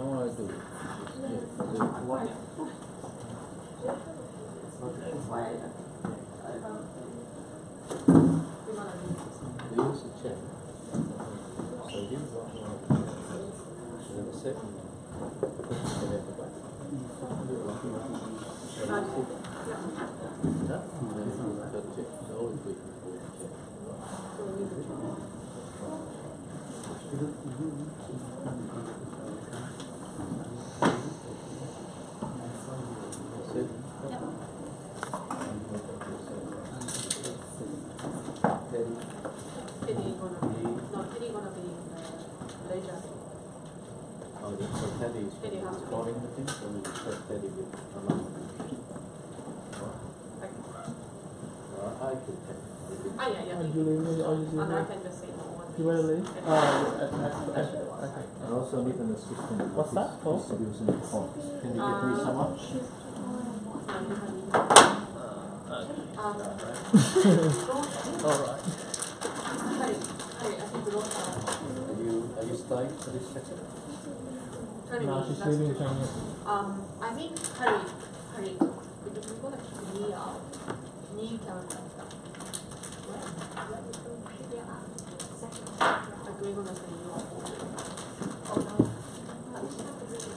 I do it? What? We use a check. So you the second one. You want to leave? Okay. I also need an assistant. What's that for? Distribution of forms. Can you get me some much? Alright. Are you staying for this session? No, she's leaving Chinese. I think hurry, because we're gonna keep new calendar stuff. Like we're gonna say new. Oh no.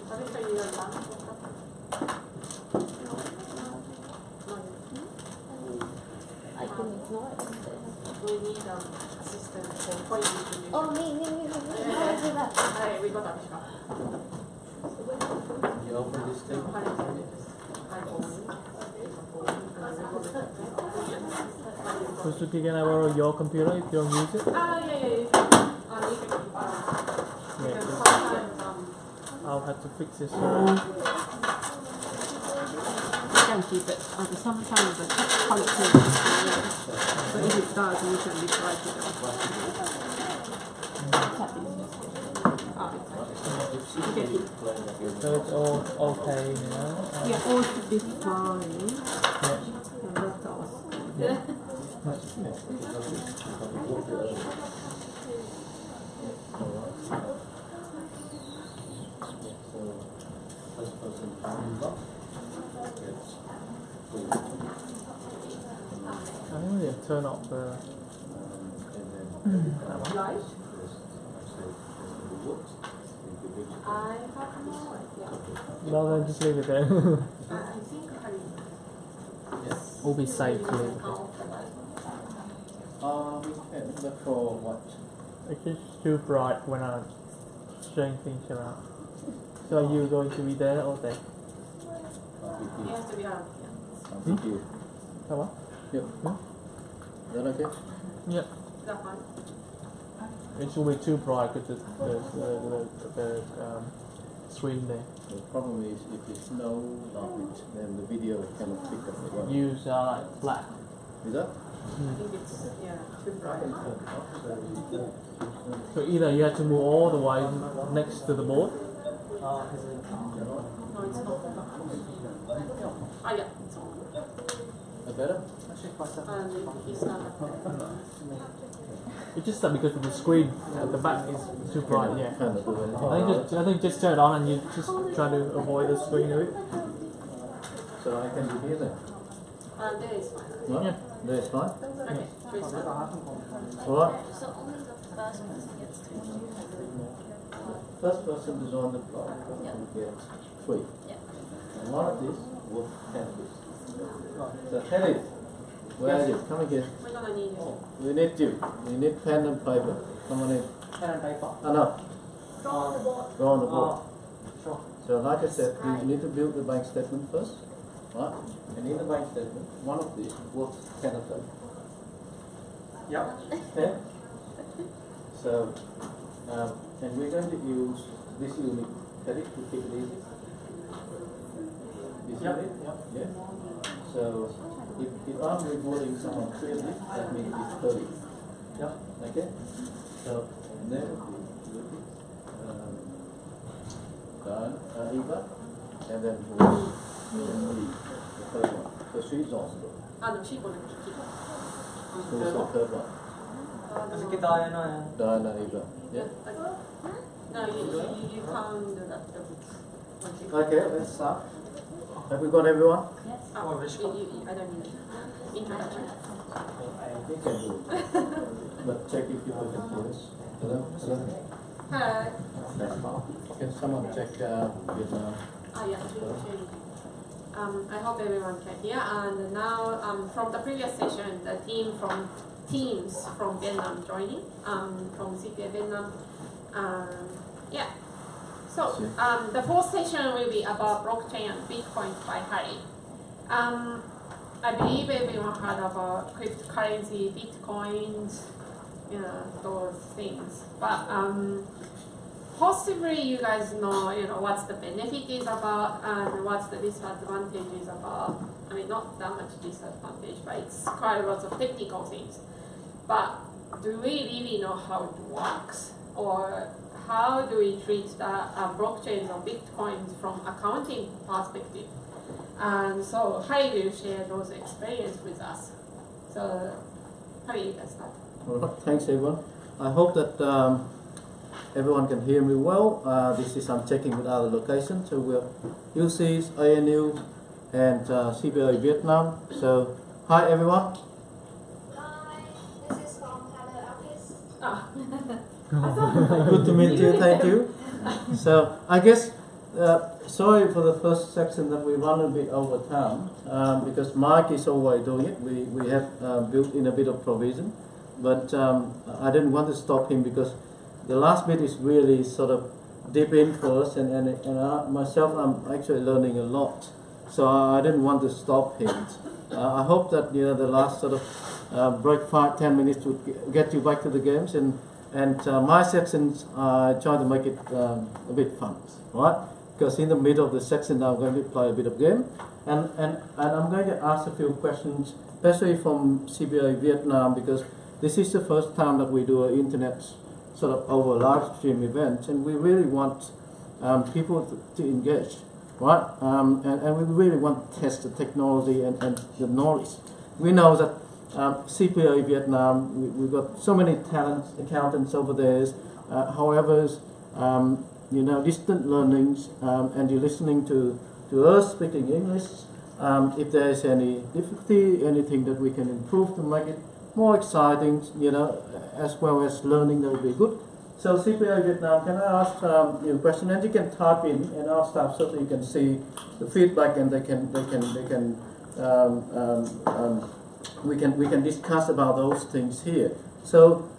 Have you tried your lunch? I can ignore it. We need assistant for distribution. Oh, me. How do I do that? Alright, we got that. You open this thing? Suzuki, can I borrow your computer if you don't use it? Yeah. I'll have to fix this. You can keep it. Sometimes the function so if it does, you can reply to them. So it's all okay now? Yeah, all should be fine. Yeah. And that's all. Yeah. I think we can turn off the Light? I have no idea. no, then just leave it there. I think We'll be safe to leave it there. We can, but for what? It's just too bright when I'm showing things around. So are you going to be there all day? it has to be out. Thank you. Come on. Yep. Hmm? Is that okay? Yeah. Is that fine? It will be too bright because the screen there. The problem is if it's no light, then the video cannot pick up the one. Use black. Is that? I think it's too bright. So either you have to move all the way next to the board. No, it's not. Yeah, it's on. Better? It's not. It's just that because of the screen at the back is too bright. Yeah. Cannot do anything. I think just turn it on and you just try to avoid the screen a bit. So I can be here then? There is fine. No? Yeah. There is fine? Okay, Trace. Alright. So only the first person gets to. First person is on the block. Yeah. Gets 3. Yeah. And one of these will have this. So Harry, where are you? Come here. We're gonna need it. We need you. We need pen and paper. Come on in. Pen and paper. No. Draw on the board. Go on the board. Sure. So like I said, you need to build the bank statement first. Right? And in the bank statement, one of these works pen and paper. Yep. Okay? So, and we're going to use this unit, Harry, to keep it easy. This unit? Yeah. So, if I'm rewarding someone clearly, that means it's 30. Yep. Okay? So, and then done, Eva, and then Bruce, and me, the third one. So she's also. No, she gonna keep it. Who's the third one? Kasi kita Diana yan. Diana, Eva. Yeah? No, you can't do that. Okay, let's start. Have we got everyone? Yes. Oh, I don't need introduction. You can do it. But check if people can hear us. Hello? Hello? Hello. That's fine. Can someone check Vietnam? Oh yeah, sure. I hope everyone can hear. And now, from the previous session, the teams from Vietnam joining, from CPA Vietnam. Yeah. So the fourth session will be about blockchain and Bitcoin by Harry. I believe everyone heard about cryptocurrency, Bitcoins, you know, those things. But possibly you guys know, what's the benefit is about and what's the disadvantage is about. I mean, not that much disadvantage, but it's quite a lot of technical things. But do we really know how it works? Or how do we treat the blockchains or Bitcoins from accounting perspective? And so Harry will share those experiences with us. So Harry, you can start. All right, thanks everyone. I hope that everyone can hear me well. This is I'm checking with other locations. So we're UC's, ANU, and CBA Vietnam. So hi everyone. Hi, this is from Canberra office. Good to meet you. Thank you. So I guess sorry for the first section that we run a bit over time because Mike is always doing it. We have built in a bit of provision, but I didn't want to stop him because the last bit is really sort of deep in for us, and myself, I'm actually learning a lot. So I didn't want to stop him. I hope that the last sort of break 5-10 minutes would get you back to the games, and my sections I try to make it a bit fun, right? Because in the middle of the section I'm going to play a bit of game, and I'm going to ask a few questions, especially from CBA Vietnam, because this is the first time that we do an internet sort of over live stream event, and we really want people to engage, right? And we really want to test the technology and the knowledge. We know that CPA Vietnam, we've got so many talents, accountants over there. However, distant learnings, and you're listening to us speaking English. If there is any difficulty, anything that we can improve to make it more exciting, as well as learning, that would be good. So CPA Vietnam, can I ask you a question? And you can type in, and our staff so that you can see the feedback, and we can discuss about those things here. So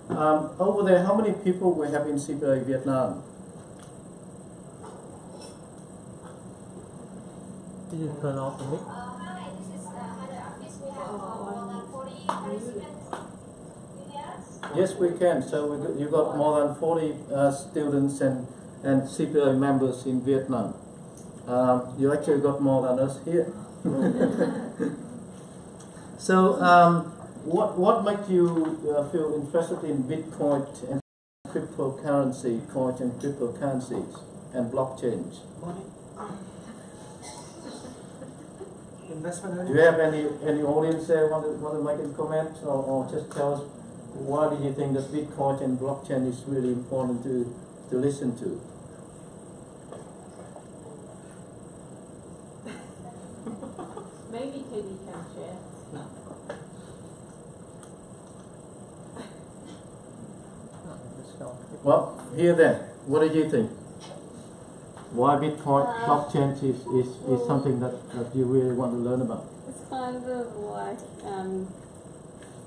over there, how many people we have in CPA Vietnam? Did you turn off the mic? Hi, this is Canberra office. We have more than 40 participants. Yes, we can. So you've got more than 40 students and CPA members in Vietnam. You actually got more than us here. So what makes you feel interested in Bitcoin and cryptocurrency, coins and cryptocurrencies and blockchains? Investment. Do you have any audience there want to make a comment, or just tell us why do you think that Bitcoin and blockchain is really important to listen to? Maybe Teddy can share. Well, here then, what do you think? Why Bitcoin, blockchain is something that you really want to learn about? It's kind of like,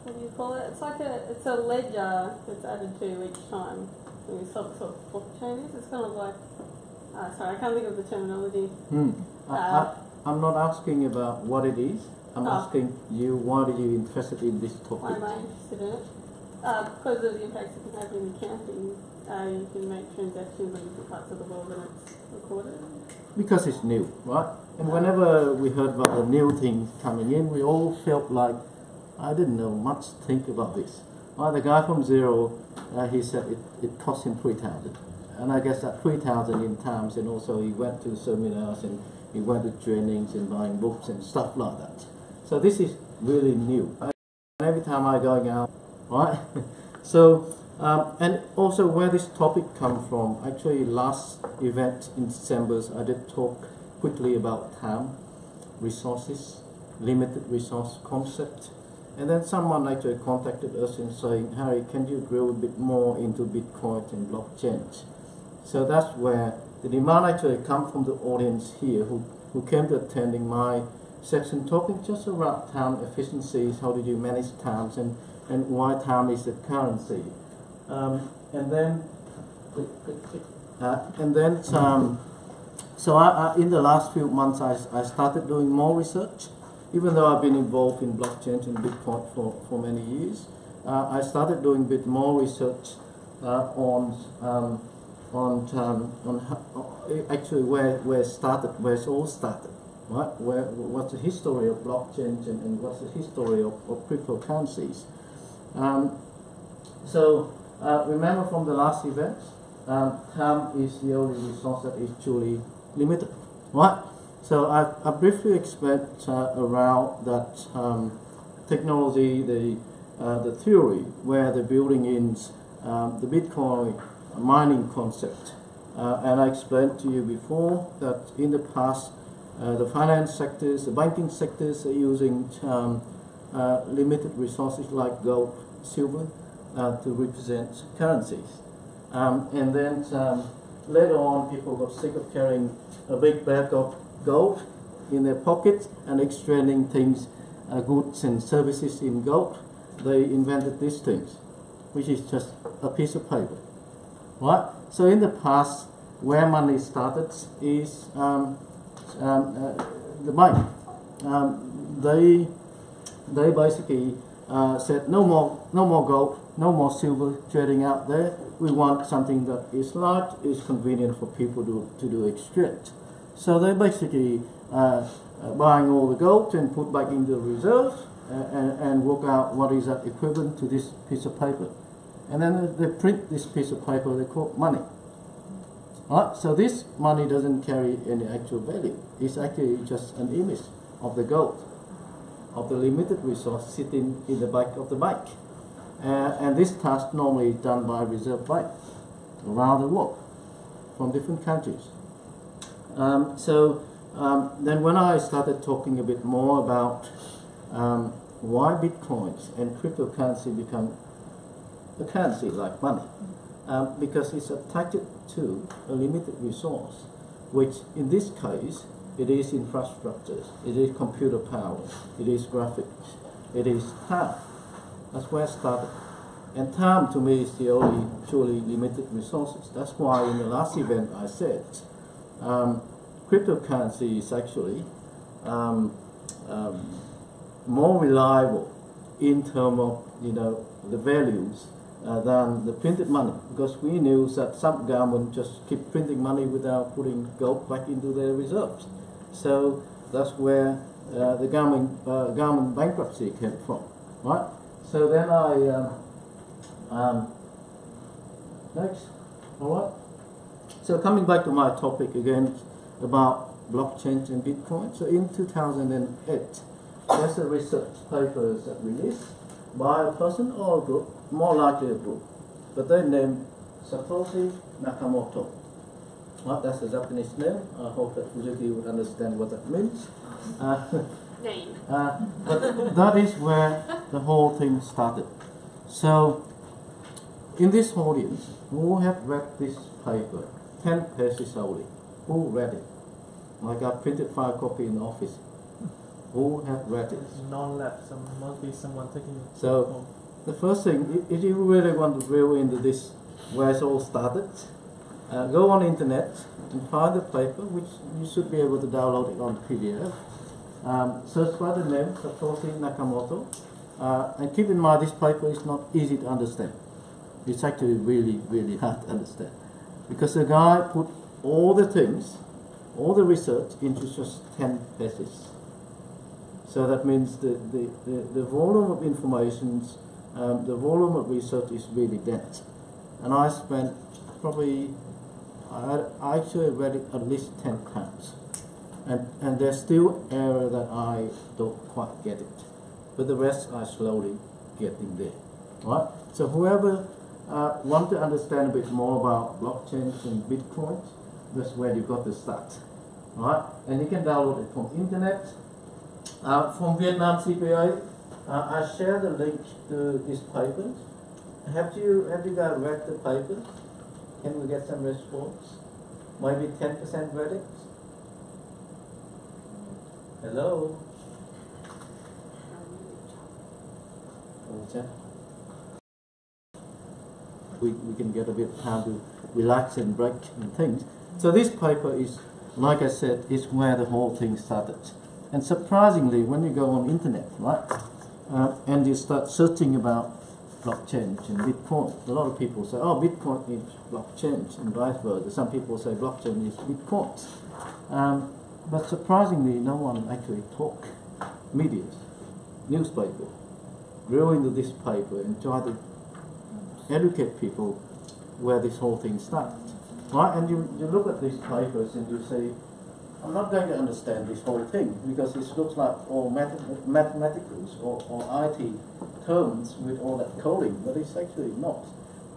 what do you call it? It's a ledger that's added to each time. When you sort of blockchain is. It's kind of like, sorry, I can't think of the terminology. I'm not asking about what it is. I'm asking you, why are you interested in this topic? Why am I interested in it? Because of the impacts it can have in accounting. You can make transactions in different parts of the world and it's recorded. Because it's new, right? And whenever we heard about the new things coming in, we all felt like, I didn't know much to think about this. Well, the guy from Zero, he said it cost him 3,000. And I guess that 3,000 in times, and also he went to seminars and he went to trainings and buying books and stuff like that. So this is really new. And every time I'm going out, right? So And also where this topic come from, actually last event in December, I did talk quickly about time, resources, limited resource concept. And then someone actually contacted us and saying, Harry, can you drill a bit more into Bitcoin and blockchain? So that's where the demand actually come from the audience here who came to attending my section talking just around time efficiencies, how do you manage times, and why time is the currency. So I in the last few months I started doing more research. Even though I've been involved in blockchain and Bitcoin for many years, I started doing a bit more research on actually where it all started, right? What's the history of blockchain and what's the history of cryptocurrencies? Remember from the last event, time is the only resource that is truly limited, right? So I briefly explained around that technology, the theory where the building in the Bitcoin mining concept, and I explained to you before that in the past the finance sectors, the banking sectors are using limited resources like gold, silver to represent currencies, and then later on people got sick of carrying a big bag of gold in their pockets and exchanging things, goods and services in gold. They invented these things, which is just a piece of paper, right? So in the past, where money started is the bank. They basically said no more gold, no more silver trading out there. We want something that is light, is convenient for people to do exchange. So they basically buying all the gold and put back into the reserves and work out what is that equivalent to this piece of paper. And then they print this piece of paper, they call money. Right? So this money doesn't carry any actual value. It's actually just an image of the gold, of the limited resource sitting in the back of the bank. And this task normally is done by Reserve Bank around the world from different countries. Then when I started talking a bit more about why Bitcoins and cryptocurrency become a currency like money, because it's attached to a limited resource, which in this case, it is infrastructures, it is computer power, it is graphics, it is time. That's where it started. And time to me is the only truly limited resources. That's why in the last event I said, cryptocurrency is actually more reliable in terms of the values than the printed money, because we knew that some government just keep printing money without putting gold back into their reserves. So that's where the government bankruptcy came from, right? So then next, all right. So coming back to my topic again about blockchain and Bitcoin. So in 2008, there's a research paper that released by a person or a group, more likely a group, but they named Satoshi Nakamoto. Well, that's a Japanese name. I hope that you would understand what that means. Name. But that is where the whole thing started. So, in this audience, who have read this paper, 10 pages only, who read it? Like I printed 5 copies in the office. Who have read it? Non-lab, so must be someone taking. So, the first thing, if you really want to drill into this, where it all started, go on the internet and find the paper, which you should be able to download it on PDF. Search by the name Satoshi Nakamoto, and keep in mind this paper is not easy to understand. It's actually really, really hard to understand, because the guy put all the things, all the research into just 10 pages. So that means the volume of information, the volume of research is really dense. And I spent probably, I actually read it at least 10 times. And there's still area that I don't quite get it. But the rest I slowly getting there. Right? So whoever want to understand a bit more about blockchains and Bitcoin, that's where you got to start. Right? And you can download it from internet. From Vietnam CPA, I share the link to this paper. Have you guys read the paper? Can we get some response? Maybe 10% read it? Hello? We can get a bit of time to relax and break and things. So this paper is, like I said, is where the whole thing started. And surprisingly, when you go on internet, right, and you start searching about blockchain and Bitcoin, a lot of people say, oh, Bitcoin is blockchain, and vice versa. Some people say blockchain is Bitcoin. But surprisingly, no one actually talk. Media, newspaper, go into this paper and try to educate people where this whole thing started. Right? And you look at these papers and you say, I'm not going to understand this whole thing because it looks like all mathematicals or IT terms with all that coding, but it's actually not.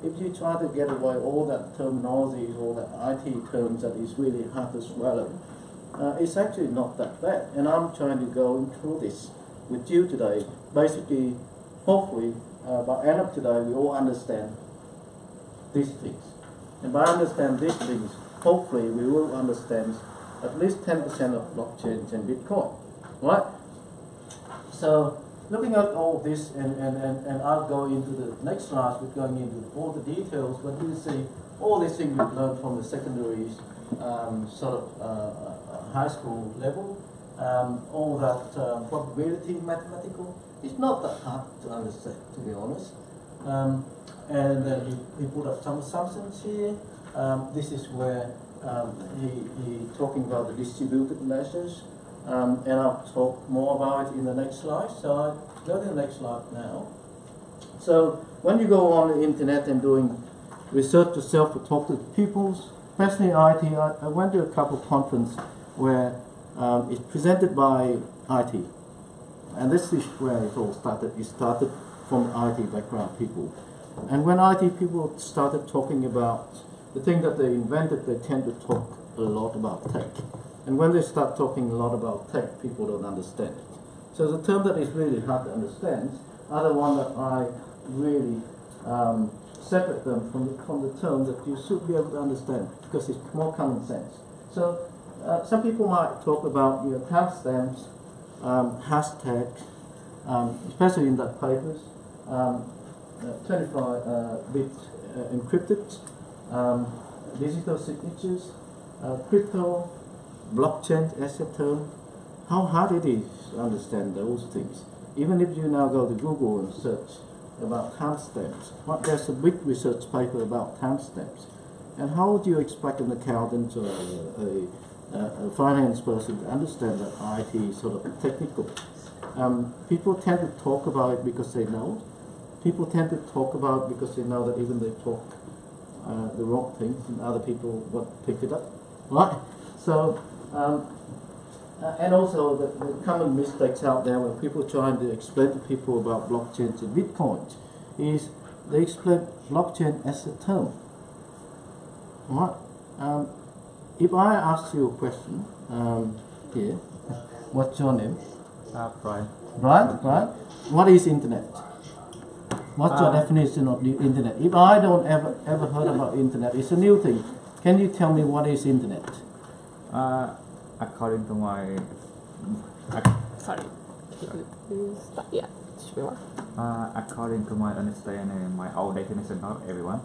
If you try to get away all that terminology, all that IT terms that is really hard to swallow, it's actually not that bad. And I'm trying to go through this with you today. Basically, hopefully, by the end of today, we all understand these things. And by understand these things, hopefully we will understand at least 10% of blockchains and Bitcoin, right? So looking at all this, and I'll go into the next slide, we're going into all the details, but you see all these things we've learned from the secondary high school level, all that probability mathematical, it's not that hard to understand, to be honest. And then he put up some assumptions here. This is where he talking about the distributed measures, and I'll talk more about it in the next slide. So I go to the next slide now. So when you go on the internet and doing research yourself to talk to people, especially IT, I went to a couple of conferences where it's presented by IT. And this is where it all started. It started from IT background people. And when IT people started talking about the thing that they invented, they tend to talk a lot about tech. And when they start talking a lot about tech, people don't understand it. So the term that is really hard to understand are the one that I really separate them from the term that you should be able to understand because it's more common sense. So some people might talk about timestamps, hashtag, especially in that papers, 25-bit encrypted, digital signatures, crypto, blockchain as a term. How hard it is to understand those things. Even if you now go to Google and search about timestamps, there's a big research paper about timestamps. And how would you expect an accountant or a finance person to understand that IT is sort of technical? People tend to talk about it because they know. People tend to talk about it because they know that even they talk the wrong things and other people won't pick it up, right? So, and also the common mistakes out there when people trying to explain to people about blockchains and Bitcoins is they explain blockchain as a term, right? If I ask you a question here, what's your name? Brian. Brian? Brian? What is internet? What's your definition of the internet? If I don't ever heard about internet, it's a new thing. Can you tell me what is internet? According to my Sorry. Yeah, sure. according to my understanding, my own definition, not everyone,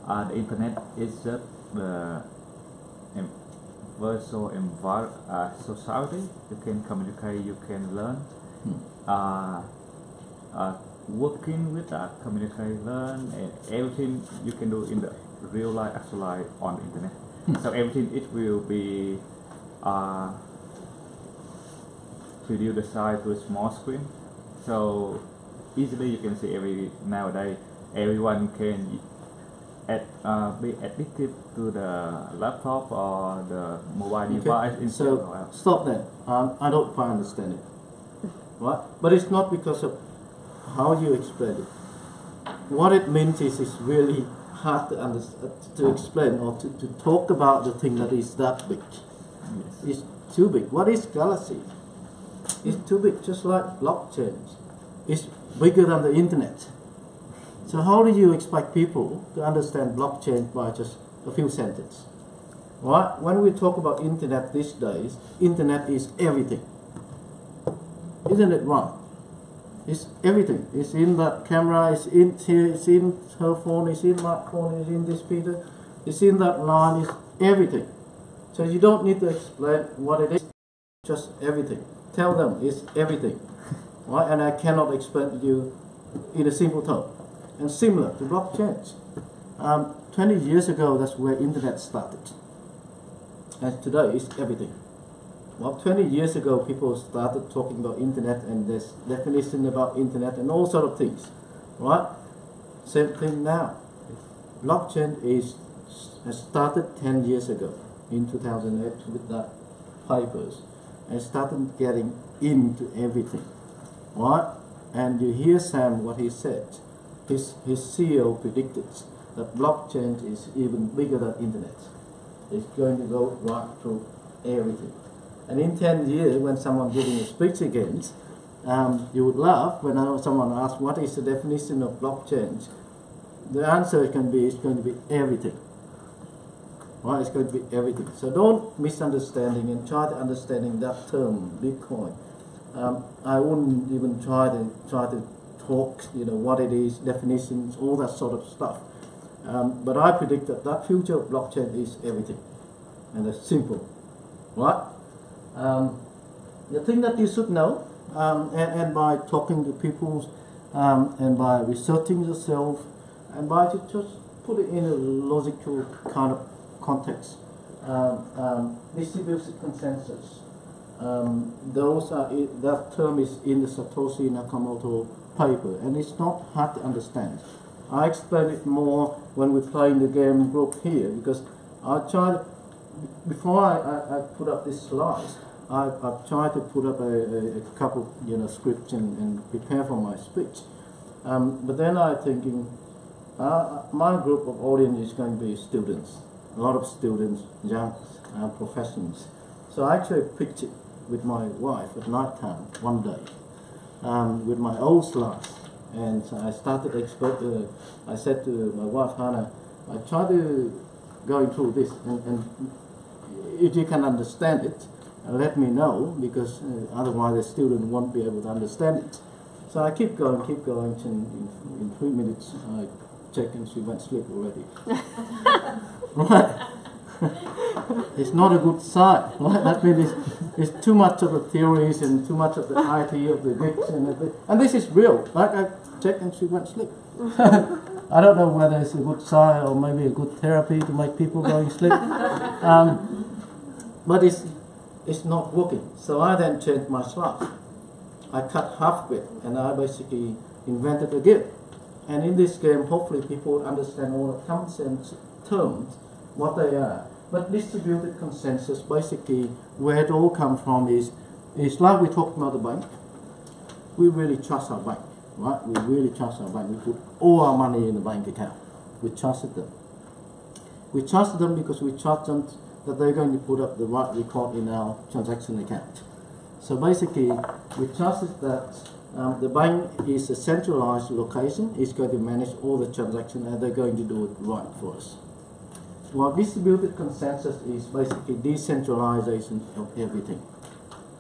the internet is just the virtual society. You can communicate, you can learn. Working with that, communicate, learn, and everything you can do in the real life, actual life on the internet. So everything it will be reduce the size to a small screen. So easily you can see nowadays everyone can be addicted to the laptop or the mobile device. So stop there. I don't quite understand it. Right? But it's not because of how you explain it. what it means is really hard to to explain or to talk about the thing that is that big. Yes. It's too big. What is galaxy? It's too big, just like blockchains. It's bigger than the internet. So how do you expect people to understand blockchain by just a few sentences? Right? When we talk about internet these days, internet is everything. Isn't it right? It's everything. It's in that camera, it's in here, it's in her phone, it's in my phone, it's in this Peter, it's in that line, it's everything. So you don't need to explain what it is, just everything. Tell them it's everything. Right? And I cannot explain to you in a simple tone. And similar to blockchains. 20 years ago, that's where internet started. And today, it's everything. Well, 20 years ago, people started talking about internet and this definition about internet and all sort of things. Right? Same thing now. Blockchain has started 10 years ago, in 2008, with that papers, and started getting into everything. Right? And you hear Sam, what he said. His CEO predicted that blockchain is even bigger than internet. It's going to go right through everything. And in 10 years, when someone giving a speech again, you would laugh when someone asks what is the definition of blockchain. The answer can be it's going to be everything. Right? It's going to be everything. So don't misunderstanding and try to understanding that term, Bitcoin. I wouldn't even try to talk, what it is, definitions, all that sort of stuff. But I predict that future of blockchain is everything, and it's simple, right? The thing that you should know, and by talking to people, and by researching yourself, and by just put it in a logical kind of context, distributed consensus. That term is in the Satoshi Nakamoto paper, and it's not hard to understand. I explain it more when we play in the game group here, because I tried, before I put up this slides, I've tried to put up a couple scripts and prepare for my speech. But then I'm thinking, my group of audience is going to be students, a lot of students, young professionals. So I actually picked it with my wife at night time one day. With my old slides, and so I started I said to my wife Hannah, I try to go through this, and if you can understand it, let me know, because otherwise the student won't be able to understand it. So I keep going, and in 3 minutes I checked and she went to sleep already. Right? It's not a good sign. Right? That means it's too much of the theories and too much of the IT of the geeks and this is real. Like I checked and she went to sleep. I don't know whether it's a good sign or maybe a good therapy to make people go to sleep. But it's not working. So I then changed my slides. I cut half of it and I basically invented again. And in this game, hopefully people understand all the concepts, terms, what they are. But distributed consensus, basically, where it all comes from is like we talked about the bank. We really trust our bank, right? We really trust our bank. We put all our money in the bank account. We trusted them. We trusted them because we trust them that they're going to put up the right record in our transaction account. So basically, we trusted that the bank is a centralized location. It's going to manage all the transactions and they're going to do it right for us. Well, distributed consensus is basically decentralization of everything.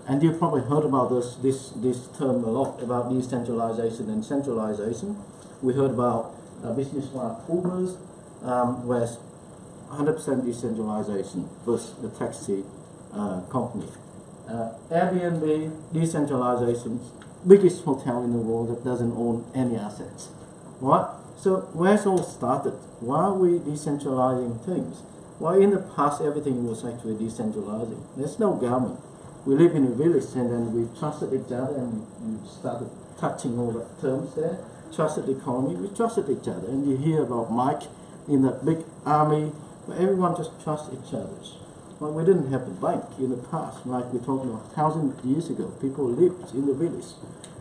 And you've probably heard about this term a lot, about decentralization and centralization. We heard about business like Uber's, where 100% decentralization versus the taxi company. Airbnb, decentralization, biggest hotel in the world that doesn't own any assets. Right? So where's all started? Why are we decentralizing things? Well, in the past, everything was actually decentralizing. There's no government. We live in a village and then we trusted each other and we started touching all the terms there. Trusted economy, we trusted each other. And you hear about Mike in that big army where everyone just trusts each other. Well, we didn't have a bank in the past, like we're talking about 1,000 years ago. People lived in the village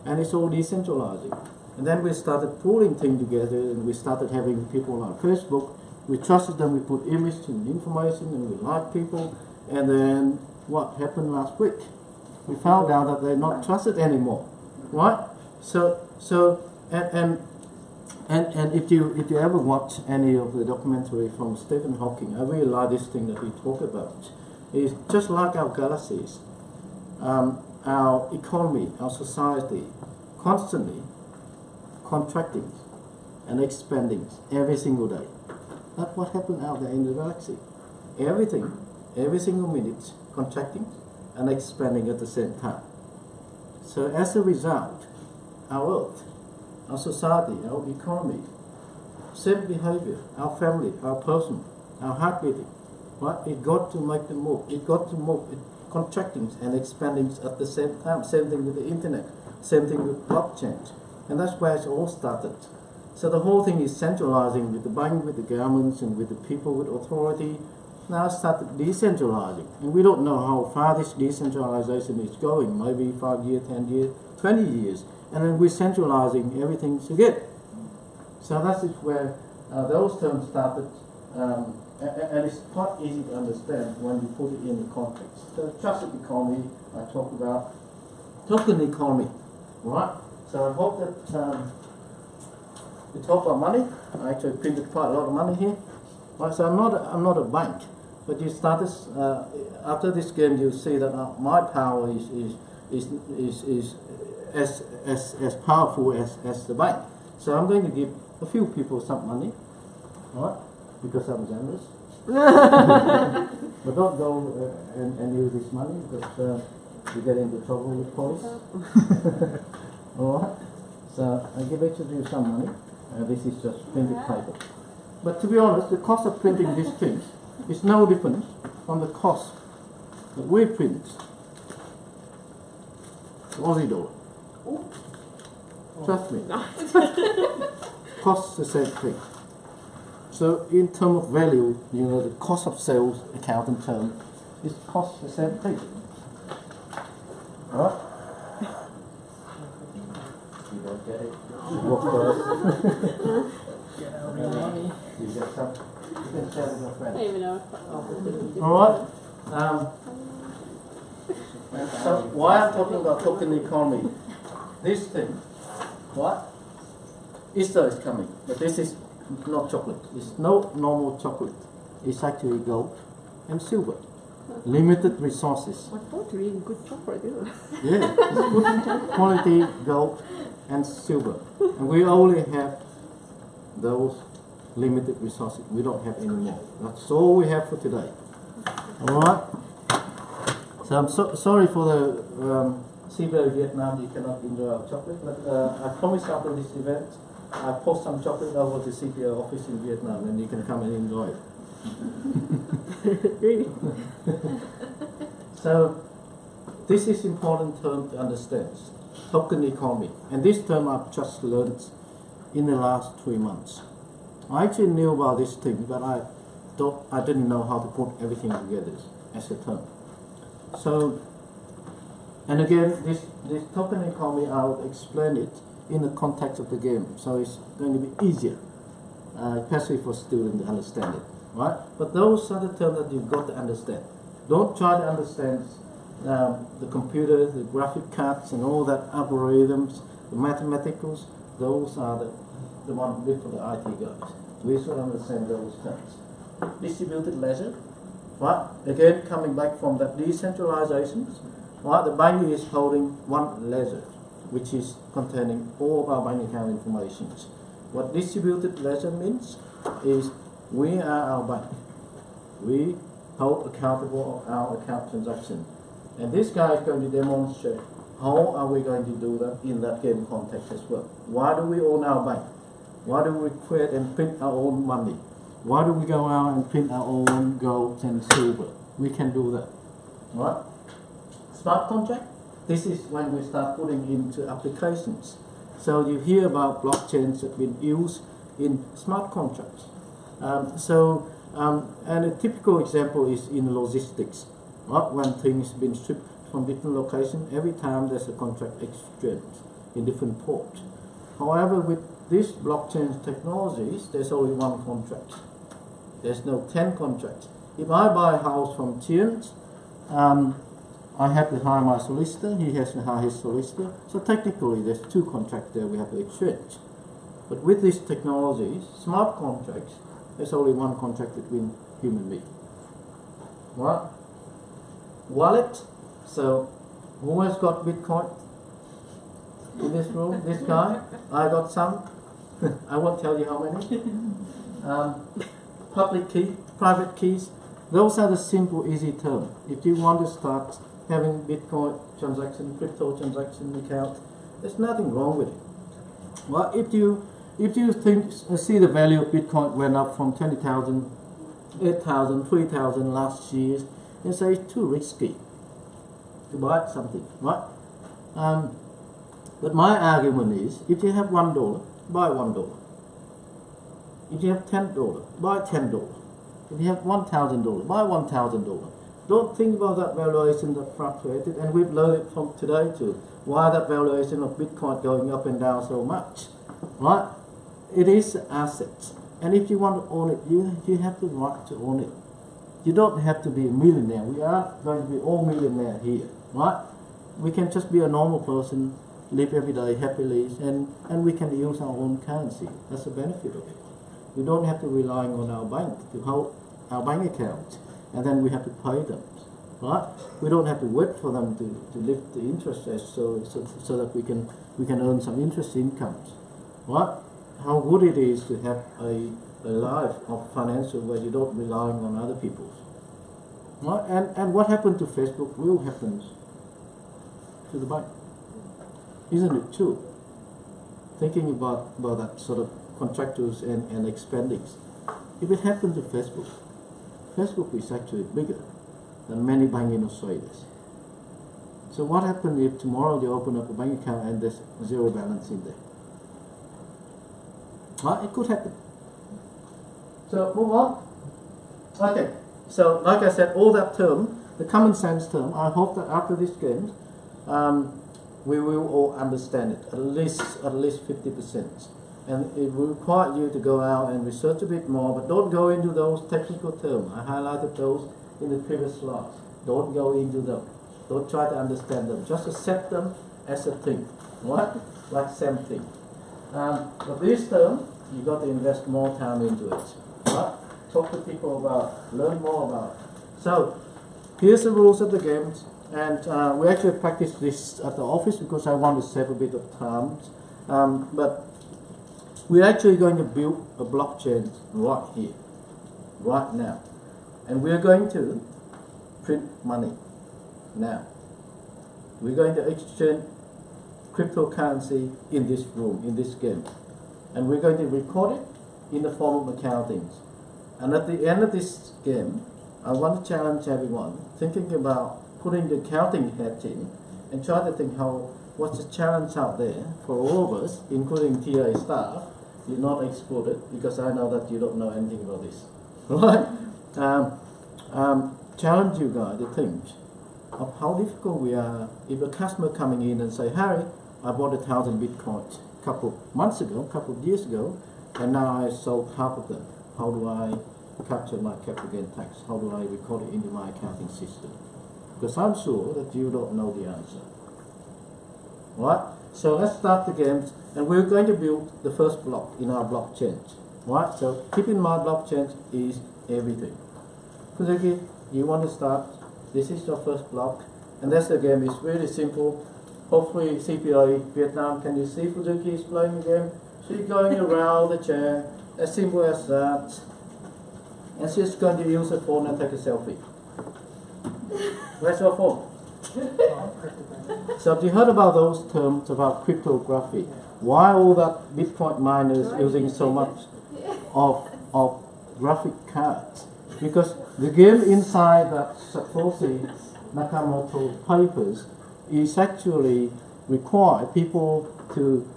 and it's all decentralizing. And then we started pulling things together, and we started having people on Facebook. We trusted them, we put image and information, and we liked people. And then what happened last week? We found out that they're not trusted anymore, right? And if you ever watch any of the documentary from Stephen Hawking, I really like this thing that he talked about. It's just like our galaxies, our economy, our society, constantly contracting and expanding every single day. That's what happened out there in the galaxy. Everything, every single minute, contracting and expanding at the same time. So as a result, our Earth, our society, our economy, same behavior, our family, our person, our heartbeating, right? It got to make the move. It got to move. It contracting and expanding at the same time. Same thing with the internet. Same thing with blockchain. And that's where it all started. So the whole thing is centralizing with the bank, with the governments, and with the people with authority. Now it started decentralizing. And we don't know how far this decentralization is going. Maybe 5 years, 10 years, 20 years. And then we're centralizing everything again. So that is where those terms started. And it's quite easy to understand when you put it in the context. So trusted economy, I talk about token economy, right? So I hope that we talk about money. I actually printed quite a lot of money here. Right, so I'm not a bank, but you start this after this game. You see that my power is as powerful as the bank. So I'm going to give a few people some money, right? Because I'm generous. But don't go and use this money because you get into trouble with police. Alright? So I give each of you some money. This is just printed paper. But to be honest, the cost of printing these things is no different from the cost that we print the Aussie dollar. Trust me. Costs the same thing. So in terms of value, the cost of sales, accountant term, is costs the same thing. Right? You don't get it. You work first. You get some. You can share with your I friends. don't even know. Alright? So why I'm talking about token economy? This thing, what? Easter is coming, but this is not chocolate. It's no normal chocolate. It's actually gold and silver. Limited resources. I thought really good chocolate, isn't it? Yeah, good quality gold and silver. And we only have those limited resources. We don't have any more. That's all we have for today. Alright? So I'm sorry for the CBA Vietnam, you cannot enjoy our chocolate, but I promise after this event, I post some chocolate over to CPO office in Vietnam and you can come and enjoy it. Really? So, this is important term to understand. Token economy. And this term I've just learned in the last 3 months. I actually knew about this thing, but I didn't know how to put everything together as a term. So, and again, this token economy, I'll explain it in the context of the game. So it's going to be easier, especially for students to understand it, right? But those are the terms that you've got to understand. Don't try to understand the computer, the graphic cards, and all that algorithms, the mathematicals. Those are the one for the IT guys. We should understand those terms. Distributed ledger, right? Again, coming back from that decentralization, right? The bank is holding one ledger, which is containing all of our bank account information. What distributed ledger means is we are our bank. We hold accountable of our account transaction. And this guy is going to demonstrate how are we going to do that in that game context as well. Why do we own our bank? Why do we create and print our own money? Why do we go out and print our own gold and silver? We can do that. Right? Smart contract. This is when we start putting into applications. So you hear about blockchains that have been used in smart contracts. And a typical example is in logistics. Right? When things have been shipped from different locations, every time there's a contract exchange in different ports. However, with these blockchain technologies, there's only one contract. There's no 10 contracts. If I buy a house from Chien, I have to hire my solicitor, he has to hire his solicitor. So technically, there's 2 contracts there we have to exchange. But with these technologies, smart contracts, there's only one contract between human beings. What? Wallet. So, who has got Bitcoin in this room? This guy? I got some. I won't tell you how many. Public key, private keys. Those are the simple, easy terms. If you want to start having Bitcoin transaction, crypto transaction account, there's nothing wrong with it. Well, if you see the value of Bitcoin went up from 20,000, 8,000, 3,000 last year, you say it's too risky to buy something, right? But my argument is, if you have $1, buy $1. If you have $10, buy $10. If you have $1,000, buy $1,000. Don't think about that valuation that fluctuated, and we've learned it from today too. Why that valuation of Bitcoin going up and down so much, right? It is an asset, and if you want to own it, you have the right to own it. You don't have to be a millionaire. We aren't going to be all millionaire here, right? We can just be a normal person, live every day happily, and we can use our own currency. That's the benefit of it. We don't have to rely on our bank to hold our bank account, and then we have to pay them, right? We don't have to wait for them to lift the interest rate so that we can earn some interest incomes, right? How good it is to have a life of financial where you don't rely on other people's, right? And what happened to Facebook will happen to the bank, isn't it true? Thinking about that sort of contractors and expenditures. If it happened to Facebook, Facebook is actually bigger than many banks in Australia. So what happens if tomorrow they open up a bank account and there's zero balance in there? Well, it could happen. So move on. Okay. So like I said, all that term, the common sense term, I hope that after this game, we will all understand it, at least 50%. And it will require you to go out and research a bit more, but don't go into those technical terms. I highlighted those in the previous slides. Don't go into them. Don't try to understand them. Just accept them as a thing, right? Like same thing. But this term, you got to invest more time into it, right? Talk to people about, learn more about it. So here's the rules of the games, and we actually practice this at the office because I want to save a bit of time. But we're actually going to build a blockchain right here, right now. And we're going to print money now. We're going to exchange cryptocurrency in this room, in this game. And we're going to record it in the form of accountings. And at the end of this game, I want to challenge everyone thinking about putting the accounting hat in and try to think what's the challenge out there for all of us, including TA staff. You're not excluded because I know that you don't know anything about this, right? Challenge you guys to think of how difficult we are if a customer coming in and say, Harry, I bought 1,000 bitcoins a couple months ago, a couple of years ago, and now I sold half of them. How do I capture my capital gain tax? How do I record it into my accounting system? Because I'm sure that you don't know the answer, right? So let's start the games, and we're going to build the first block in our blockchain, right? So keep in mind, blockchain is everything. Fuzuki, you want to start? This is your first block, and that's the game. It's really simple. Hopefully, CPI Vietnam, can you see Fuzuki is playing the game? She's going around the chair, as simple as that, and she's going to use her phone and take a selfie. Where's your phone? So have you heard about those terms about cryptography? Why all that Bitcoin miners using so much of graphic cards? Because the game inside that Satoshi Nakamoto papers is actually require people to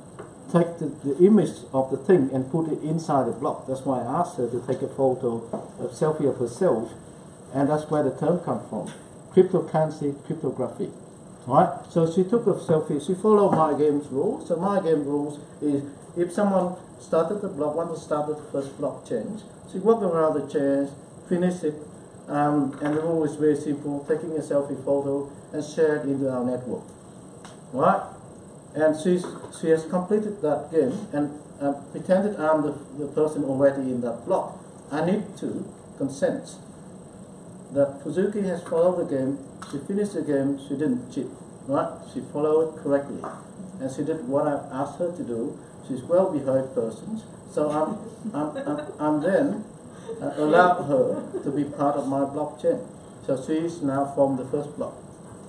take the image of the thing and put it inside the block. That's why I asked her to take a photo, a selfie of herself, and that's where the term comes from. Cryptocurrency, cryptography. Right? So she took a selfie. She followed my game's rules. So my game rules is if someone started the block, want to start the first block change, she walked around the chairs, finished it, and the rule is very simple: taking a selfie photo and share it into our network. Right? And she has completed that game and pretended I'm the person already in that block. I need to consent that Fuzuki has followed the game. She finished the game. She didn't cheat, right? She followed it correctly, and she did what I asked her to do. She's well-behaved person, so I'm then allowed her to be part of my blockchain. So she is now from the first block.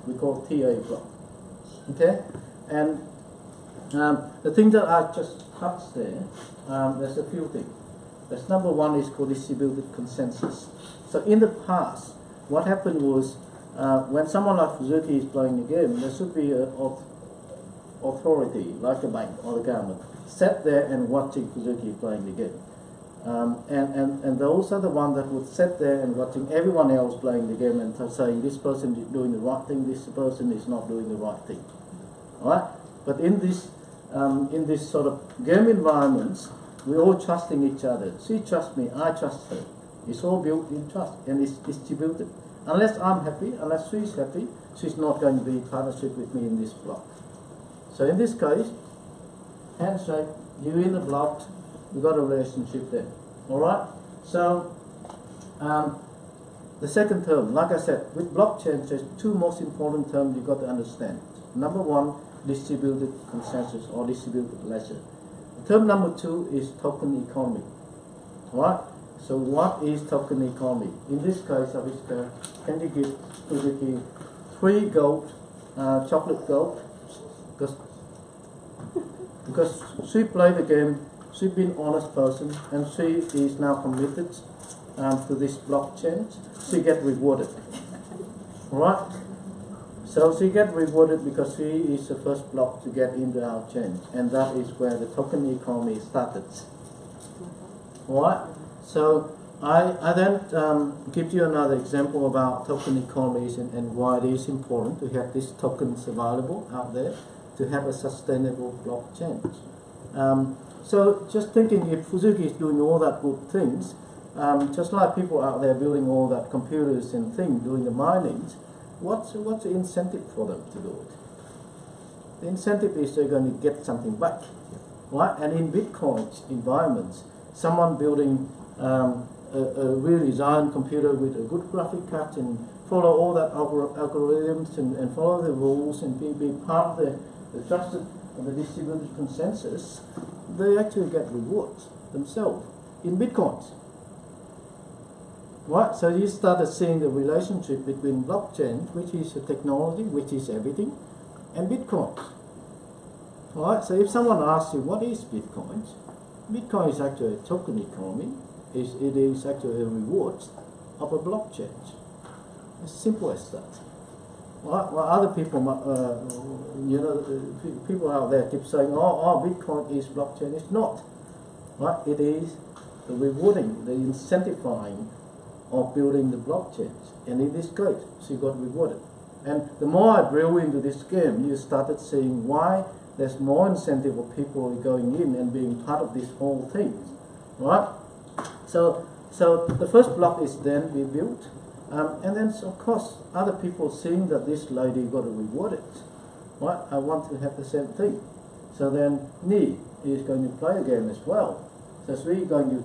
We call TA block. Okay, and the thing that I just touched there, there's a few things. There's number one is called distributed consensus. So in the past, what happened was when someone like Fuzuki is playing the game, there should be an authority, like a bank or the government, sat there and watching Fuzuki playing the game. And those are the ones that would sit there and watching everyone else playing the game and saying this person is doing the right thing, this person is not doing the right thing. All right? But in this sort of game environments, we're all trusting each other. She trusts me, I trust her. It's all built in trust and it's distributed. Unless I'm happy, unless she's happy, she's not going to be in partnership with me in this block. So in this case, handshake, you're in the block, you've got a relationship there. Alright? So the second term, like I said, with blockchain, there's two most important terms you've got to understand. Number one, distributed consensus or distributed ledger. Term number two is token economy. Alright? So what is token economy? In this case, Aviska, can you give Suzuki 3 gold, chocolate gold? Because she played the game, she's been an honest person, and she is now committed to this blockchain. She get rewarded. Alright? So she get rewarded because she is the first block to get into our chain, and that is where the token economy started. Alright? So I then give you another example about token economies and why it is important to have these tokens available out there to have a sustainable blockchain. So just thinking, if Fuzuki is doing all that good things, just like people out there building all that computers and things, doing the minings, what's the incentive for them to do it? The incentive is they're going to get something back, right? And in Bitcoin environments, someone building a really designed computer with a good graphic card and follow all that algorithms and follow the rules and be part of the trusted and the distributed consensus, they actually get rewards themselves in Bitcoins. Right, so you started seeing the relationship between blockchain, which is a technology, which is everything, and Bitcoins. Right, so if someone asks you what is Bitcoins, Bitcoin is actually a token economy. It is actually a reward of a blockchain. As simple as that. Right? Well, other people, people out there keep saying, "Oh, Bitcoin is blockchain." It's not. Right? It is the rewarding, the incentivizing of building the blockchains, and it is great. She got rewarded. And the more I drill into this game, you started seeing why there's more incentive of people going in and being part of this whole thing, right? So the first block is then be built, and then of course other people seeing that this lady got rewarded, right? I want to have the same thing. So then Ni is going to play a game as well. So we're going to,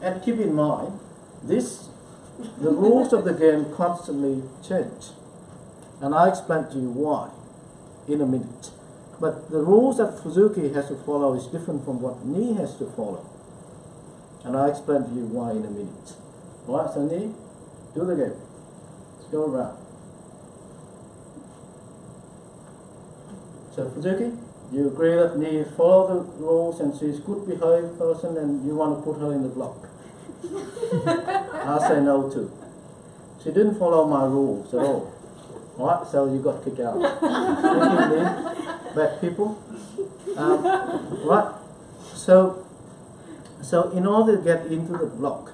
and keep in mind, the rules of the game constantly change, and I explain to you why in a minute. But the rules that Fuzuki has to follow is different from what Ni has to follow. And I'll explain to you why in a minute. Alright, so Ni, do the game. Let's go around. So Fuzuki, you agree that Ni follow the rules and she's a good behaved person and you want to put her in the block? I'll say no too. She didn't follow my rules at all. Alright, so you got kicked out. Thank you, Ni. Bad people. Right. So in order to get into the block,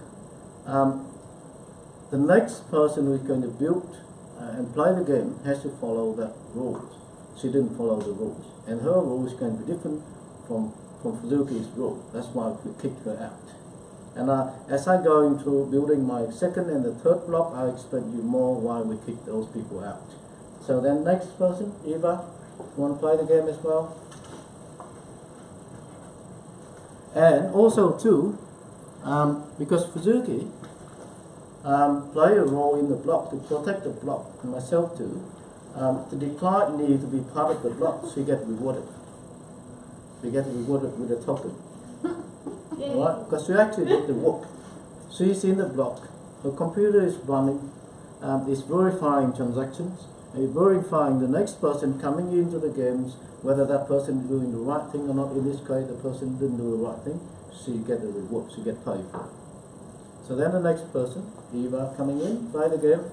the next person who is going to build and play the game has to follow the rules. She didn't follow the rules, and her rules can be different from Fuzuki's rule. That's why we kicked her out. And as I go into building my second and the third block, I'll explain you more why we kicked those people out. So then next person, Eva, you want to play the game as well? And also too, because Fuzuki play a role in the block to protect the block, and myself too, the decline need to be part of the block, so you get rewarded. We get rewarded with a token. Right? Because we actually did the work. She's in the block, the computer is running, is verifying transactions, and verifying the next person coming into the games, whether that person is doing the right thing or not. In this case, the person didn't do the right thing, she get the reward, she get paid for it. So then the next person, Eva, coming in, play the game.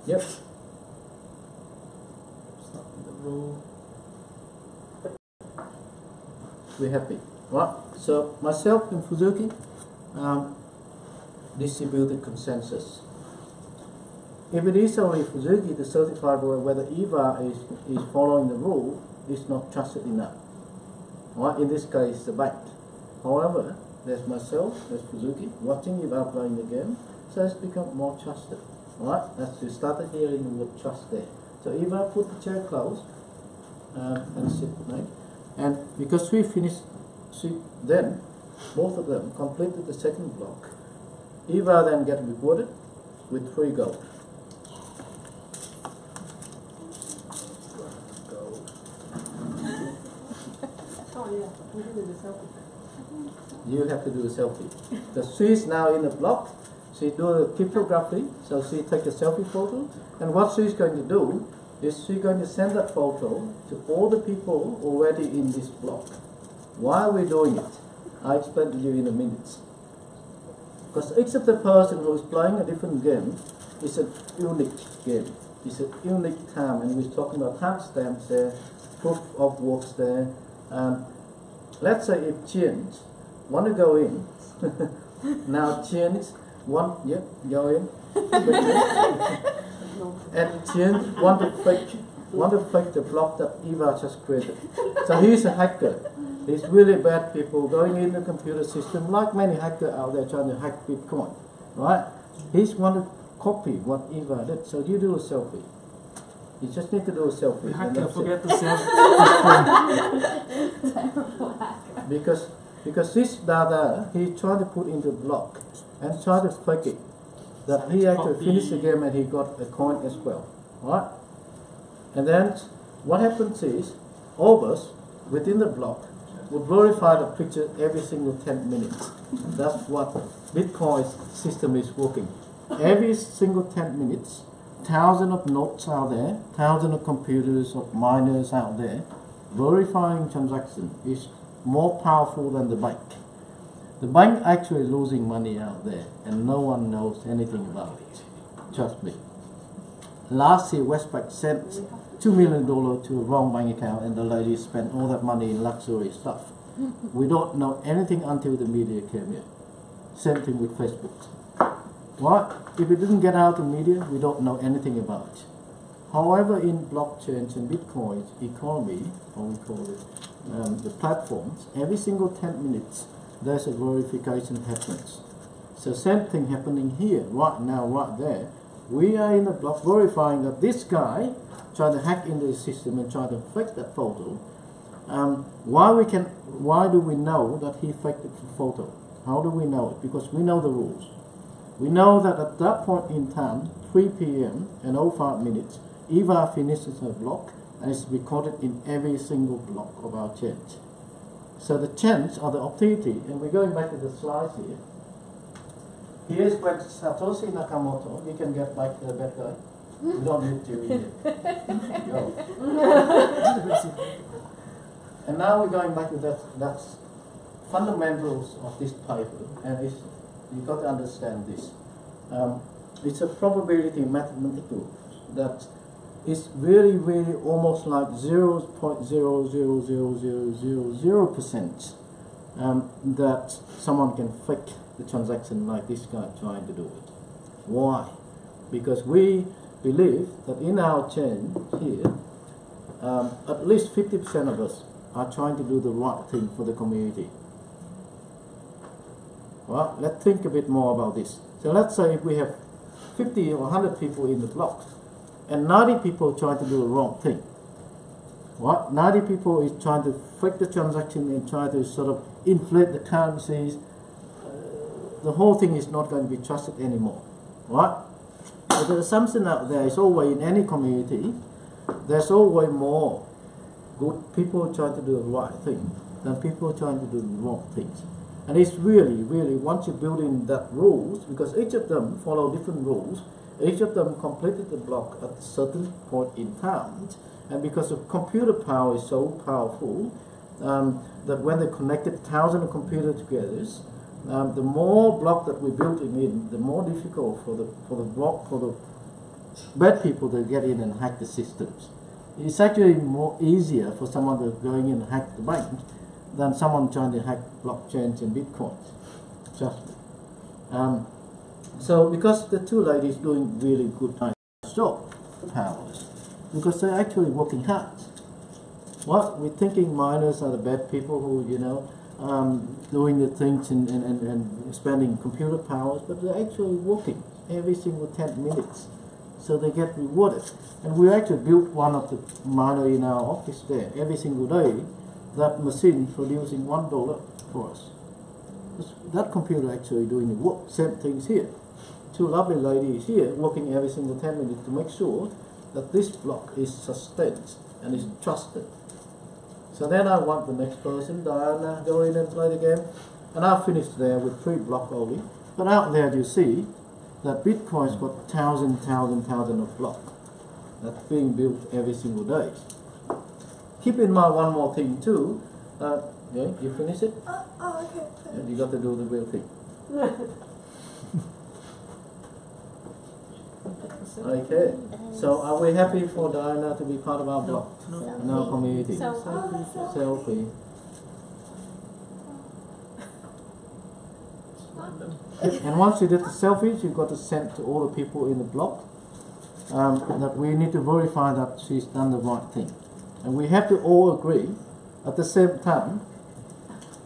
Yep. The rule. We're happy, right? So myself and Fuzuki distributed consensus. If it is only Fuzuki to certify whether Eva is following the rule, is not trusted enough. Right? In this case, the bank. However, there's myself, there's Fuzuki, watching Eva playing the game, so it's become more trusted. Right? As you started hearing the word trust there. So Eva put the chair close and sit, right? And because we finished, then both of them completed the second block. Eva then get rewarded with 3 gold. Oh yeah, we did the selfie. You have to do a selfie. Because she's now in the block, she do the cryptography, so she take a selfie photo, and what she's going to do is she's going to send that photo to all the people already in this block. Why are we doing it? I'll explain to you in a minute. Because each of the person who is playing a different game is a unique game. It's a unique time, and we're talking about timestamps there, proof of works there. Let's say if Chien want to go in, now Chien go in. And Chien want to fake the block that Eva just created. So he's a hacker. He's really bad people going in the computer system, like many hackers out there trying to hack Bitcoin, right? He's want to copy what Eva did. So you do a selfie. You just need to do a selfie. The hacker forget to selfie. Because this data he's trying to put into block and try to fake it. That he actually finished the game and he got a coin as well, right? And then what happens is all of us within the block would verify the picture every single 10 minutes. That's what Bitcoin's system is working. Every single 10 minutes, thousands of nodes out there, thousands of computers of miners out there, verifying transaction is more powerful than the bank. The bank actually losing money out there, and no one knows anything about it. Trust me. Last year, Westpac sent $2 million to a wrong bank account, and the lady spent all that money in luxury stuff. We don't know anything until the media came in. Same thing with Facebook. What? If it didn't get out to media, we don't know anything about it. However, in blockchains and Bitcoin's economy, or we call it the platforms, every single 10 minutes, there's a verification happens. So same thing happening here, right now, right there. We are in the block verifying that this guy tried to hack into the system and try to fake that photo. Why do we know that he faked the photo? How do we know it? Because we know the rules. We know that at that point in time, 3 p.m. and 05 minutes, Eva finishes her block and it's recorded in every single block of our change. So the chance or the opportunity, and we're going back to the slides here. Here's when Satoshi Nakamoto, you can get back to the bad guy. We don't need to read it. Go. And now we're going back to that's fundamentals of this paper, and you've got to understand this. It's a probability mathematical that is really, really almost like 0.0000000% that someone can fake the transaction like this guy trying to do it. Why? Because we believe that in our chain here, at least 50% of us are trying to do the right thing for the community. Well, let's think a bit more about this. So let's say if we have 50 or 100 people in the block, and 90 people trying to do the wrong thing. What? 90 people is trying to fake the transaction and try to sort of inflate the currencies. The whole thing is not going to be trusted anymore. Right? So the assumption out there is always in any community, there's always more good people trying to do the right thing than people trying to do the wrong things. And it's really, once you build in that rules, because each of them follow different rules, each of them completed the block at a certain point in time, and because the computer power is so powerful that when they connected thousands of computers together, the more block that we built in, the more difficult for the bad people to get in and hack the systems. It's actually more easier for someone to go in and hack the bank than someone trying to hack blockchains and bitcoins. Trust me. So because the two ladies doing really good nice job, powers, because they're actually working hard. What we're thinking miners are the bad people who, doing the things and spending computer powers, but they're actually working every single 10 minutes. So they get rewarded. And we actually built one of the miner in our office there every single day, that machine producing $1 for us. That computer actually doing the work. Same things here. Two lovely ladies here working every single 10 minutes to make sure that this block is sustained and is trusted. So then I want the next person, Diana, go in and play the game. And I'll finish there with 3 blocks only. But out there you see that Bitcoin's got thousands of blocks that's being built every single day. Keep in mind one more thing too. You finish it? Okay. And you got to do the real thing. Okay. So are we happy for Diana to be part of our block in our community? Selfie. And once you did the selfies, you've got to send to all the people in the block that we need to verify that she's done the right thing. And we have to all agree at the same time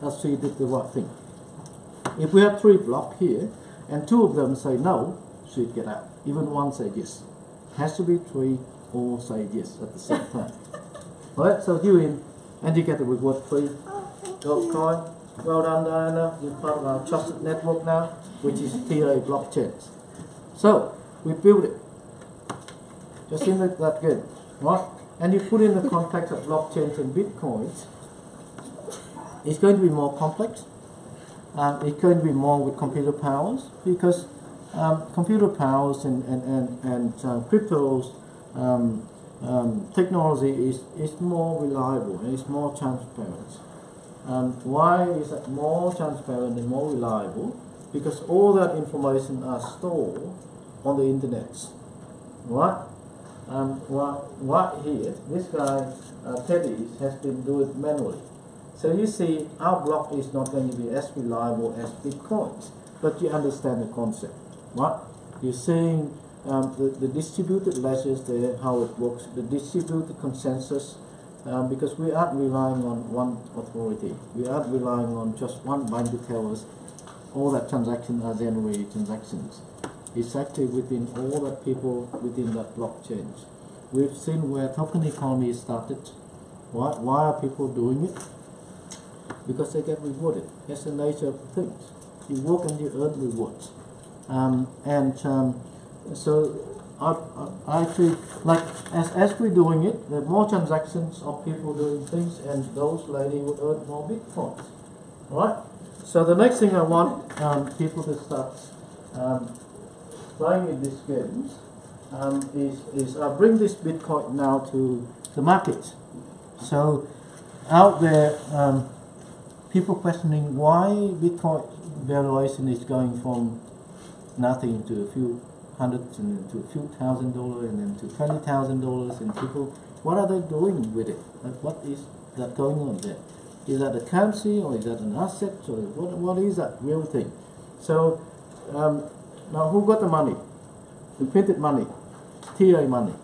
that she did the right thing. If we have 3 blocks here, and 2 of them say no, she'd get out. Even one say yes. Has to be 3 all say yes at the same time. Alright, so you in, and you get the reward 3 gold coin. Well done, Diana. You're part of our trusted network now, which is TA blockchains. So we build it. Just in that game, right? And you put in the context of blockchains and bitcoins. It's going to be more complex. It's going to be more with computer powers, because computer powers and cryptos technology is more reliable and it's more transparent. Why is it more transparent and more reliable? Because all that information are stored on the internet, right? Right here, this guy Teddy has been doing it manually. So you see, our block is not going to be as reliable as Bitcoins, but you understand the concept, right? You're seeing the distributed ledgers there, how it works, the distributed consensus, because we aren't relying on one authority. We aren't relying on just one bank to tell us all that transactions are generated transactions. It's actually within all that people within that blockchain. We've seen where token economy started. Why are people doing it? Because they get rewarded. That's the nature of things. You work and you earn rewards. So I actually, like, as we're doing it, there are more transactions of people doing things, and those ladies would earn more bitcoins. Alright? So the next thing I want people to start playing with these games is I bring this Bitcoin now to the market. So out there, people questioning why Bitcoin valuation is going from nothing to a few hundreds and to a few $1,000 and then to $20,000, and people, what are they doing with it? Like, what is that going on there? Is that a currency, or is that an asset, or what is that real thing? So now who got the money? the printed money, TA money.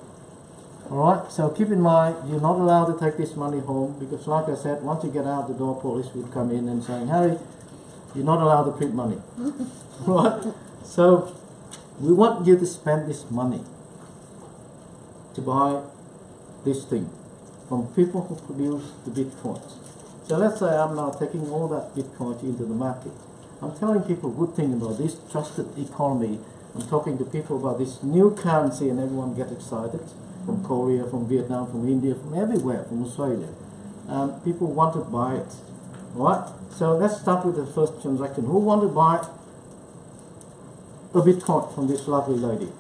Alright, so keep in mind, you're not allowed to take this money home because like I said, once you get out the door, police would come in and saying, Harry, you're not allowed to print money. Right? So, we want you to spend this money to buy this thing from people who produce the bitcoins. So let's say I'm now taking all that bitcoins into the market. I'm telling people good thing about this trusted economy. I'm talking to people about this new currency and everyone gets excited. From Korea, from Vietnam, from India, from everywhere, from Australia. People want to buy it. Alright? So let's start with the first transaction. Who want to buy a bitcoin from this lovely lady?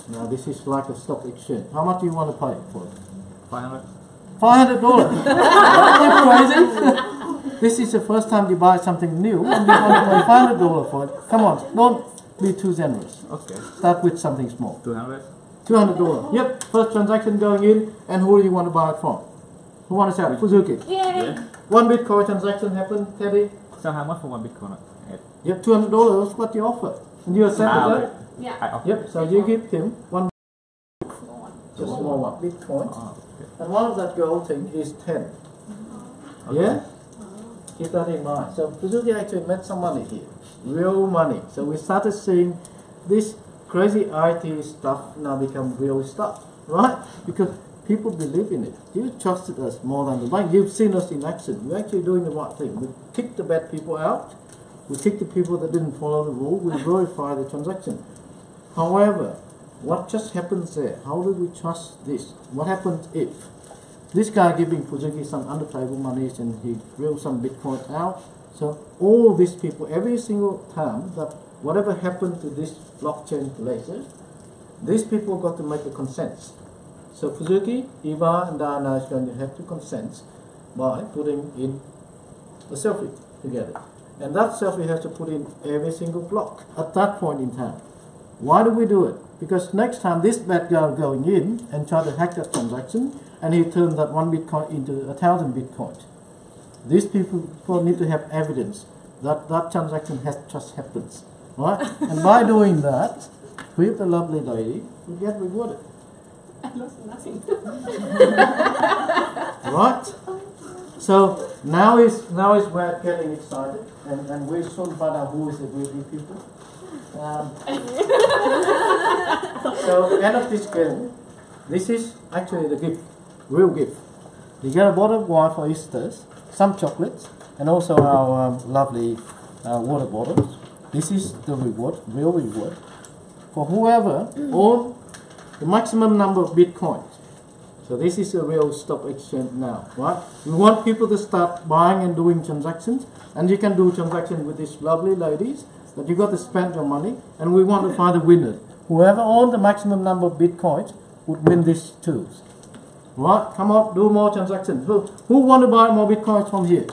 Now this is like a stock exchange. How much do you want to pay for it? $500. $500. Are you crazy? This is the first time you buy something new and you want to pay $500 for it. Come on, don't be too generous. Okay. Start with something small. $200. $200. Yep, first transaction going in, and who do you want to buy it from? Who want to sell it? Suzuki. Yeah. One Bitcoin transaction happened, Teddy. So how much for one Bitcoin? Yep, $200. What you offer? And you accept Okay. that? Yeah. I offer. Yep. So you give him one, just small one, Bitcoin, Oh, okay. and one of that gold thing is 10. Okay. Yeah. Keep that in mind. So Suzuki actually made some money here, real money. So we started seeing this crazy IT stuff now become real stuff, right? Because people believe in it. You trusted us more than the bank. You've seen us in action. We're actually doing the right thing. We kick the bad people out. We kick the people that didn't follow the rule. We verify the transaction. However, what just happens there? How do we trust this? What happens if this guy giving Fuzuki some under-table monies and he drew some Bitcoin out? So all these people, every single time that whatever happened to this blockchain later, these people got to make a consent. So Fuzuki, Eva, and Dana is going to have to consent by putting in a selfie together. And that selfie has to put in every single block at that point in time. Why do we do it? Because next time this bad guy going in and try to hack that transaction, and he turned that one Bitcoin into 1,000 Bitcoins. These people need to have evidence that that transaction has just happened. Right? And by doing that, with the lovely lady, you get rewarded. I lost nothing. Right? So now is we're getting excited, and we soon find out who is the greedy people. So end of this game, this is actually the gift, real gift. You get a bottle of wine for Easter, some chocolates, and also our lovely water bottles. This is the reward, real reward, for whoever owns the maximum number of Bitcoins. So this is a real stock exchange now, right? We want people to start buying and doing transactions, and you can do transactions with these lovely ladies, but you got to spend your money, and we want to find a winner. Whoever owns the maximum number of Bitcoins would win these too. Right? Come on, do more transactions. Who want to buy more Bitcoins from here?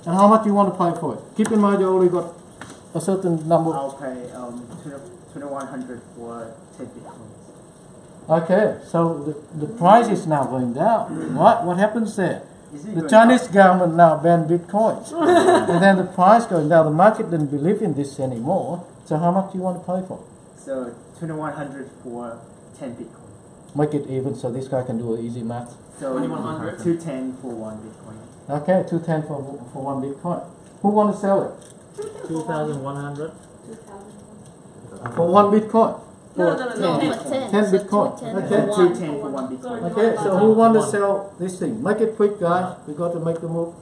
And how much you want to pay for it? Keep in mind you already got a certain number. I'll pay 2,100 for 10 Bitcoins. Okay, so the price is now going down. Right? What happens there? Is it The going Chinese up? government now banned Bitcoins. And then the price going down. The market didn't believe in this anymore. So how much do you want to pay for it? So 2,100 for 10 Bitcoin. Make it even so this guy can do an easy math. So 2,100? 210 for 1 Bitcoin. Okay, 210 for one Bitcoin. Who want to sell it? 2,100. For one Bitcoin. No. 10 Bitcoin. Okay. 210 for 1 Bitcoin. Okay, so who want to sell this thing? Make it quick, guys. We got to make the move.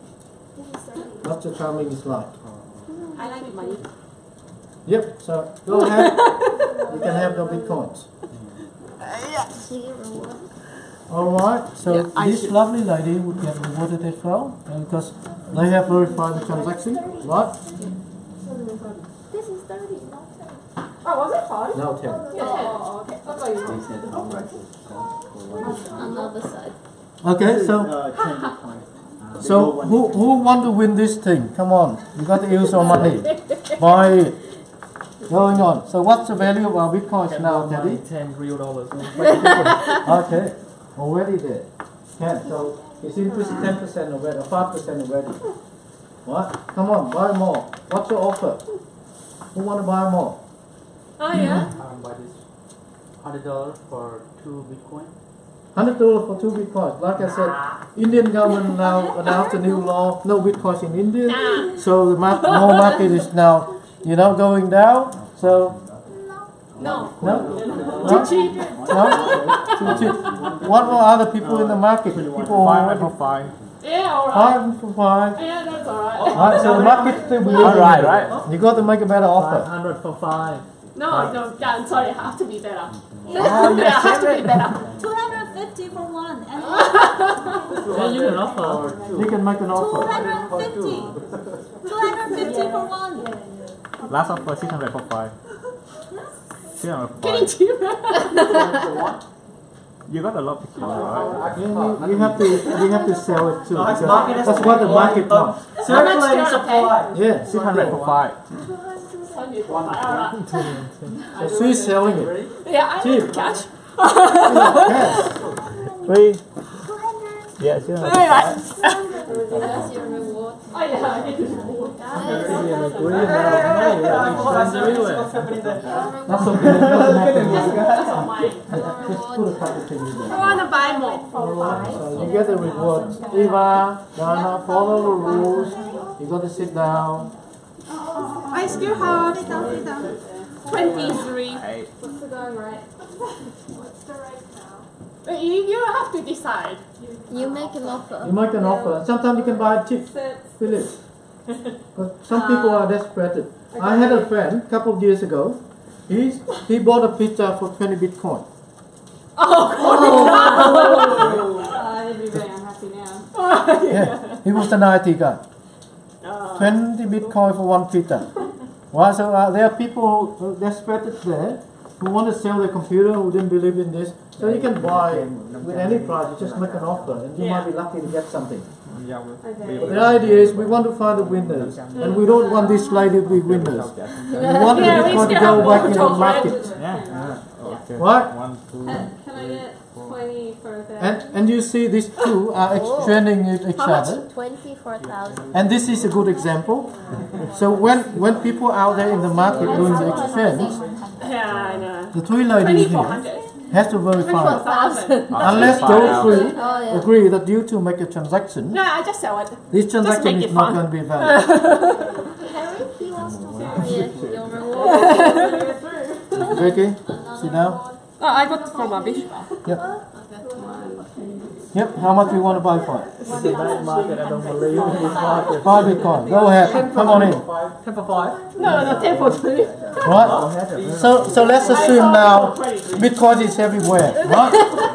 That's the timing is like. I like money. Yep, so go ahead. You can have the Bitcoins. Alright, so this lovely lady would get rewarded as well, because they have verified the transaction, right? This is 30, not 10. Oh, was it 5? Now 10. Oh, okay. I thought you were On the other side. Okay, so 10 Bitcoin. so who want to win this thing? Come on, you got to use your money. Buy it. Going on. So what's the value of our Bitcoins now, Teddy? 10 real dollars. Okay, already there. 10. So it's increased 10% already, or 5% already. What? Come on, buy more. What's your offer? Who want to buy more? Oh yeah. Buy this. $100 for 2 Bitcoin. $100 for 2 bitcoins. Like I said, Indian government now announced a new law, no bitcoins in India. So the whole market is now, going down. So No. no, Too cheap. no, too cheap. What are other people in the market? People who 5 for 5. Yeah, alright. 5 for 5. Yeah, that's alright. Right, so the market still believes. Alright, right. You got to make a better offer. 500 for 5. No, yeah, I'm sorry, I have to be better. Oh, Yeah, I have to be better. 250 for one and Yeah, you can offer. You can make an offer. 250. 250 for one. Last offer 600 for 5. 600 for Getting 5. cheaper. You got a lot of Bitcoin, right? You have to sell it too. Nice because market has that's to what be the market wants. Circulating How much do you supply. Yeah, 600 for 5. Alright. so she's selling it. Yeah, I Cheap. need cash. Yes. Free. Yeah, 600 for 5. That's your reward. Oh yeah, I need to reward. Friends everywhere. That's okay. It doesn't happen. That's all mine. Just put a couple things in I there. wanna buy more. So you get the reward. Eva, Dana, follow the rules. You got to sit down. I still have 23. Hey, What's the going right? What's the right now? But you have to decide. You make an offer. You make an offer. Sometimes you can buy it cheap. Philip. But some people are desperate. I had a friend a couple of years ago. He bought a pizza for 20 Bitcoin. He'd be very unhappy now. Yeah, he was an IT guy. 20 Bitcoin for one pizza. Well, so there are people who desperate there who want to sell their computer who didn't believe in this. So you can buy with any price. You just make an offer, and you might be lucky to get something. But the idea is we want to find the winners, and we don't want these lady to be winners. We want the Bitcoin to go back in the market. yeah. Okay. What? 1, 2, Can I get 20 for that? And you see these two are exchanging with each other. 24,000. And this is a good example. So when people out there in the market doing the exchange, Yeah, I know. the three ladies here 2400. has to verify. 24,000. Unless those three Oh, yeah. agree that you two make a transaction, No, I just sell it. this transaction make is it not fun. going to be valid. Harry, he wants to yeah, your reward. Vicky, sit down. Oh, I got from a bishop. Yep. Yep. How much do you want to buy for it? It's a night market, I don't believe in this market. 5 Bitcoin. Go ahead. Come on in. 10 for 5. No, 10 for 3. Right? So let's assume now Bitcoin is everywhere. Right?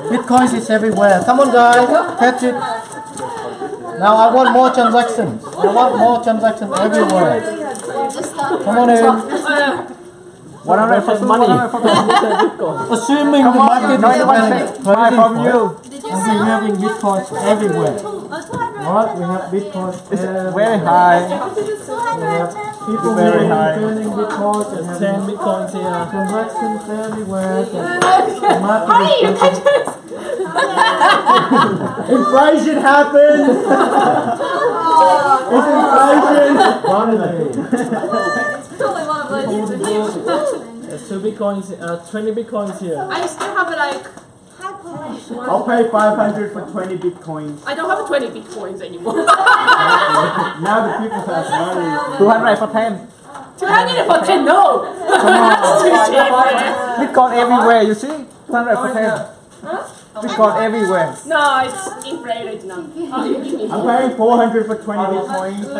Bitcoin is everywhere. Come on, guys. Catch it. Now I want more transactions. I want more transactions everywhere. Come on in. 100 for 2, Money. 100 for 2. Assuming the market is No one takes 5 from you. and we're having bitcoins everywhere. Right? We have bitcoins It's everywhere. very high. We have people Very who are high. turning bitcoins and 10 having Bitcoins here. transactions everywhere. So the market is Inflation happened! It's inflation! Totally one of those. There's 2 Bitcoins, 20 Bitcoins here. I still have like, I'll pay 500 for 20 Bitcoins. I don't have 20 bitcoins anymore. Now the people have money. 200 for 10. 200 for 10, no! That's too cheap, man. Bitcoin everywhere, you see? 200 for 10. Bitcoin everywhere. No, it's inflated now. Oh, you give me I'm paying 400 for 20 Bitcoins. now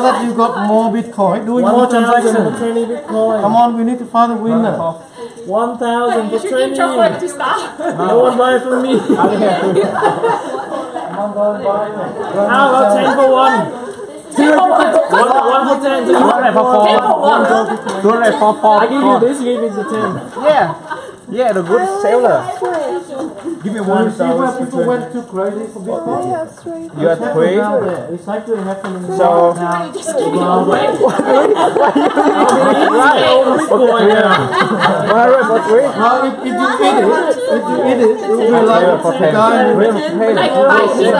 that you got more bitcoin, doing more 1,000 for transactions. 20 Bitcoin. Come on, we need to find a winner. 1,000 You for should 20. give chocolate to start. No one buy from me. Come on, go and buy it. How about 10 for 1? 1 for 10. 200 for 4. 200 for 4. I give you this, give me the 10. Yeah, the good seller. Give me You see where 1,000 people went too crazy for bitcoin? You are 3. Now there. It's actually happening So- now. You just give it away. Right, all Bitcoin. 100 for 3. Well, if you eat it, it will be like For the 10. guy who Like buy pizza.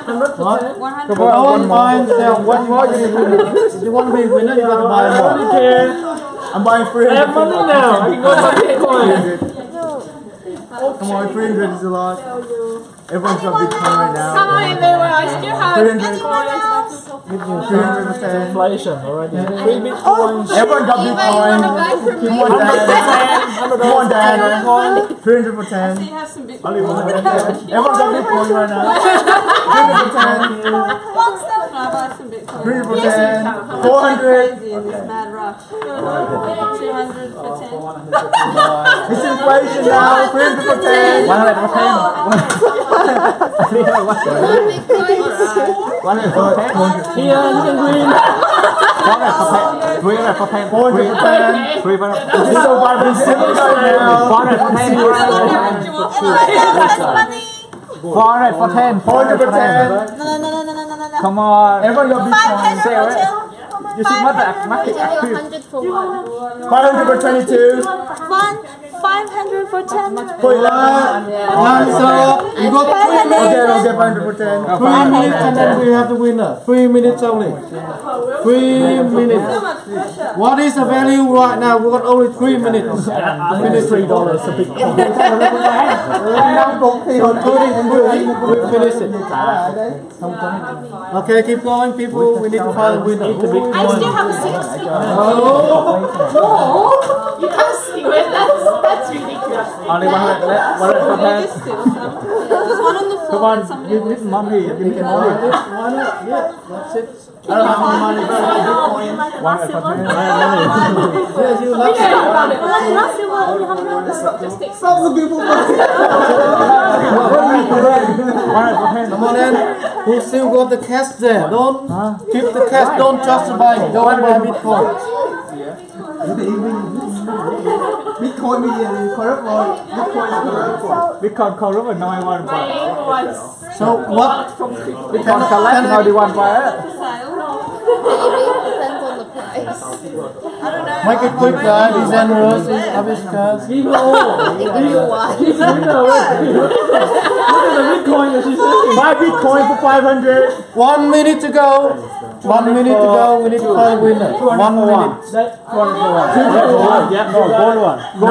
Come go on, and one buy more. and sell. One more, you need to If you want to be a winner, you got to buy I more. don't care. I'm buying I 300. have money now. I can go buy Bitcoin. Come on, 300 is a lot. Everyone's got Bitcoin right now. Come on, everyone. I still have 300. Anyone else? 300%. Inflation already. 3 Bitcoins. Everyone got Bitcoin. Come on, Diana. Come on, Diana. 300 for 10. So you have some Bitcoin. Everyone got Bitcoin right now. 300 What's the Can I buy some Bitcoin? 300 for 10. 400. Crazy in this mad rush. 200 for 10. It's inflation now. 300 for 10. 100 for 10. One hundred for 10. Here, you can win. 300 for 10. 400 for 10. 300 It's so vibrant. 7 right now. 400 for 10. money? 400 for 10. 400 for 10. No. Come on. Everyone got Bitcoin. 500 for 2. You see what the market active. 100 for 1. 500 for 22. 500 for 10. For 11. Time's up. You got 3 minutes. Okay, 500 for 10. 3 minutes and then we have the winner. 3 minutes only. 3 minutes. So much pressure. What is the value right now? We got only 3 minutes. I think it's $3 a Bitcoin. We finish it. Okay, keep going, people. We need to find a winner. I still have a 60. Oh, You can't steal it. That's ridiculous. Only 100 left. 100 for 10. Just steal some. There's one on the floor. Come on, and some give me some money. Give me some money. why not? Yeah, that's it. I don't have any money, but I got Bitcoin. 100 for 10. Yes, you love it. Just take Stop looking for money. 100 for 10. Come on in. Who still got the cash there? Don't keep the cash. Don't just buy. Don't buy Bitcoin. Bitcoin media corrupt or Bitcoin is corrupt? Bitcoin corrupt no one buy. So what? Bitcoin collect no one buy. Depends on the price. Make it quick, guys. These generous. Hibiscus. Give her all. Give her one. Look at the Bitcoin that she's saying. Buy Bitcoin for 500. 1 minute to go. 1 minute to go. We need to find a winner. 1 minute. That 200 for 1. Yeah, no, gold one. Come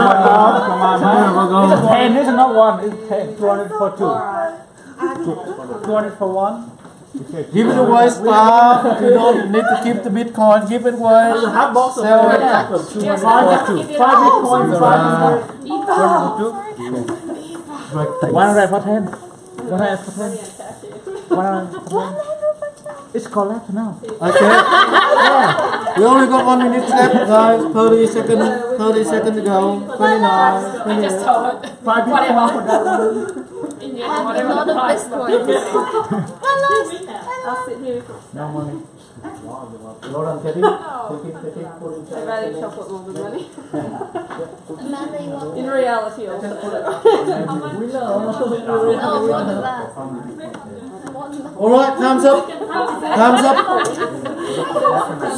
on, man. It's 10, it's not 1, it's 10. 200 for 2. 200 for 1. Give it away, stop. You don't need to keep the Bitcoin. Give it away. Half box of Sell it. 200 for 2. 5 Bitcoin, 500. 100 for 10. 100 for 10. 100 for 10. It's collect now. Okay. Yeah. We only got 1 minute left, guys. 30 seconds. 30 seconds to go. 29. 28. 5 Bitcoin for that. I have a lot of Bitcoin. I'll sit here. No money. Lauren, Teddy. Take it. Put it I value chocolate more than money. Amanda, you want In reality, also. Alright, thumbs up. Thumbs up.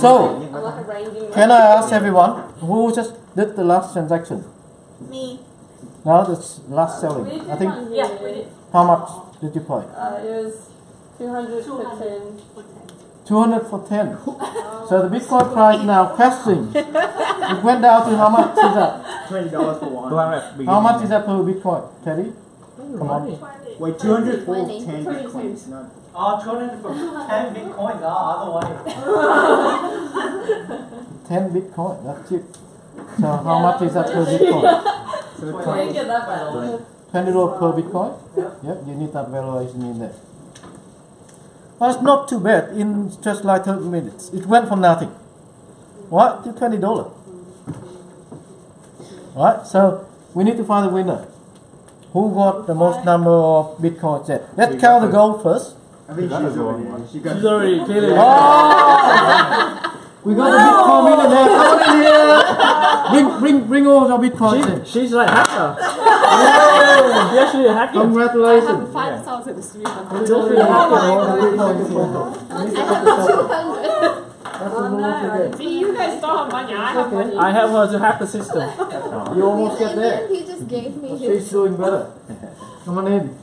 So, I'm like arranging can I ask everyone who just did the last transaction? Me. Now the last selling. I think. Yeah, we did. How much did you pay? It was 200 for 10. 200 for 10. So the Bitcoin price now crashing. It went down to how much is that? $20 for one. 200. How much is that per Bitcoin, Teddy? Come on. Wait, 200 for 20. 10 Bitcoins. Not. Oh, 200 for 10 Bitcoins. Other way. 10 Bitcoin, that's cheap. So how much is that per Bitcoin? Where you get that by? $20 per Bitcoin? Yep, you need that valuation in there. Well, it's not too bad in just like 30 minutes. It went from nothing. What? To $20. Right, so we need to find a winner. Who got the most number of Bitcoins there? Let's count the gold first. I think she's already. She got She's already clearly. Oh! We got a Bitcoin millionaire. Come on in here. Bring all the Bitcoins in. She's like hacker. Yeah, she's actually a hacker. Congratulations. 5,300. We don't really have to know the Bitcoin is important. I have 200. That's the rule of the game. See, you guys don't have money. I have money. I have her to hack the system. You almost get there. He just gave me his. She's doing better. Come on in.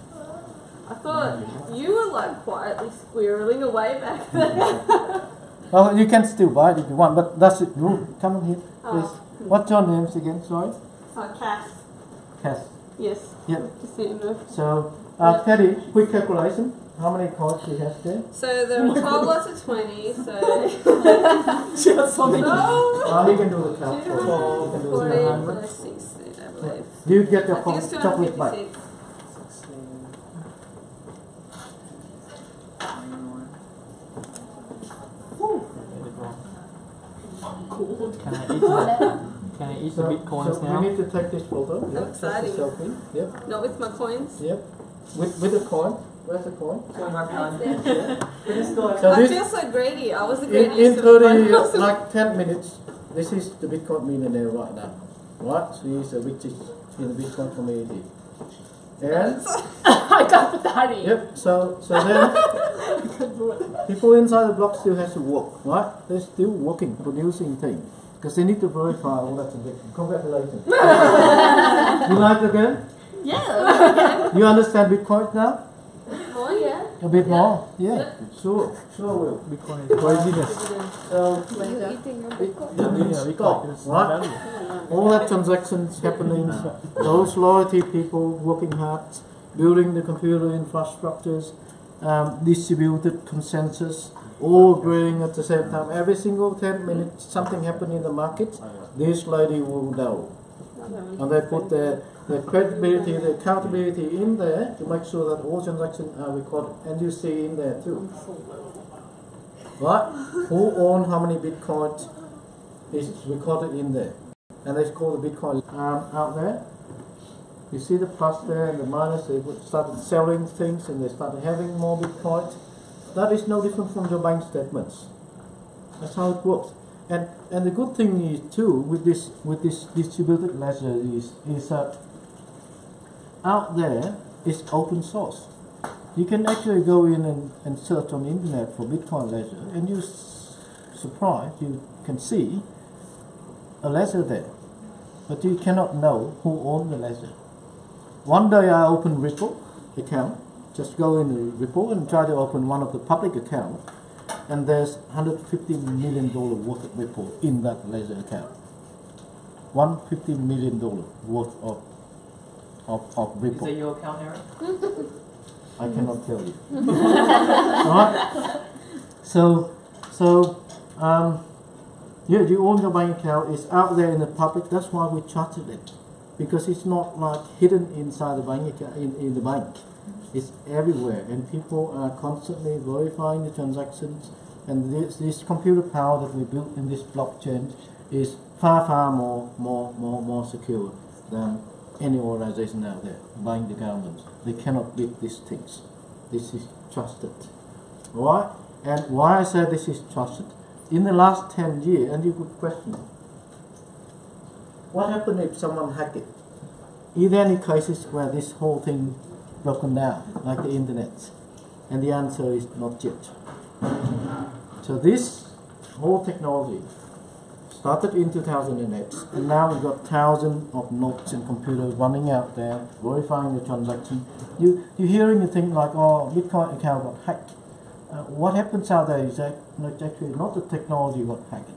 I thought you were like quietly squirreling away back there. Well, you can still buy it if you want, but that's it. Rule. Come on here, please. What's your names again? Sorry. Cass. Cass. Yes. Yep. Casino. So, Teddy, quick calculation. How many cards do you have there? So there are 12 lots of 20, so. Just something. Oh, he can do the count. He can do the 240 count. plus 16, I believe. Do you get your I think it's chocolate bite? 256. Can I eat the, can I eat the bitcoins so now? we need to take this photo. Yep, exciting. take the selfie. Yep, Not with my coins. yep. With the coin. Where's the coin? So I this, feel so greedy. I was the in greediest. 30, like 10 minutes, this is the Bitcoin millionaire right now. Right? So he's the richest in the Bitcoin community. And I got the daddy. yep, so then people inside the block still has to work, right? They're still working, producing things. Because they need to verify all that transaction. Congratulations. You like the game? Yeah. You understand Bitcoin now? Oh, yeah. A bit more? Yeah, sure will. Bitcoin is craziness. So, Yeah, stop, Bitcoin is right? value. All that transactions happening, those loyalty people working hard, building the computer infrastructures, distributed consensus, all agreeing at the same time. Every single 10 minutes something happened in the market, this lady will know. And they put the credibility, the accountability in there to make sure that all transactions are recorded. And you see in there too. Right? Who own how many bitcoins is recorded in there. And they call the Bitcoin out there. You see the plus there and the minus. They started selling things and they started having more bitcoins. That is no different from your bank statements. That's how it works. And the good thing is too with this distributed ledger is that out there is open source. You can actually go in and search on the internet for Bitcoin ledger, and you're surprised you can see a ledger there, but you cannot know who owns the ledger. One day I opened Ripple account, just go in the Ripple and try to open one of the public accounts, and there's $150 million worth of Ripple in that ledger account. $150 million worth of Ripple. Is that your account, Eric? I cannot tell you. Right? So, yeah, you own your bank account. It's out there in the public. That's why we chartered it, because it's not like hidden inside the bank account, in the bank. It's everywhere, and people are constantly verifying the transactions. And this computer power that we built in this blockchain is far more secure than any organization out there buying the government. They cannot beat these things. This is trusted. Right? And why I say this is trusted? In the last 10 years, and you could question, what happened if someone hacked it? Is there any cases where this whole thing broken down, like the internet? And the answer is not yet. So this whole technology started in 2008, and now we've got thousands of nodes and computers running out there, verifying the transaction. You're hearing a thing like, oh, Bitcoin account got hacked. What happens out there is that it's actually not the technology got hacked.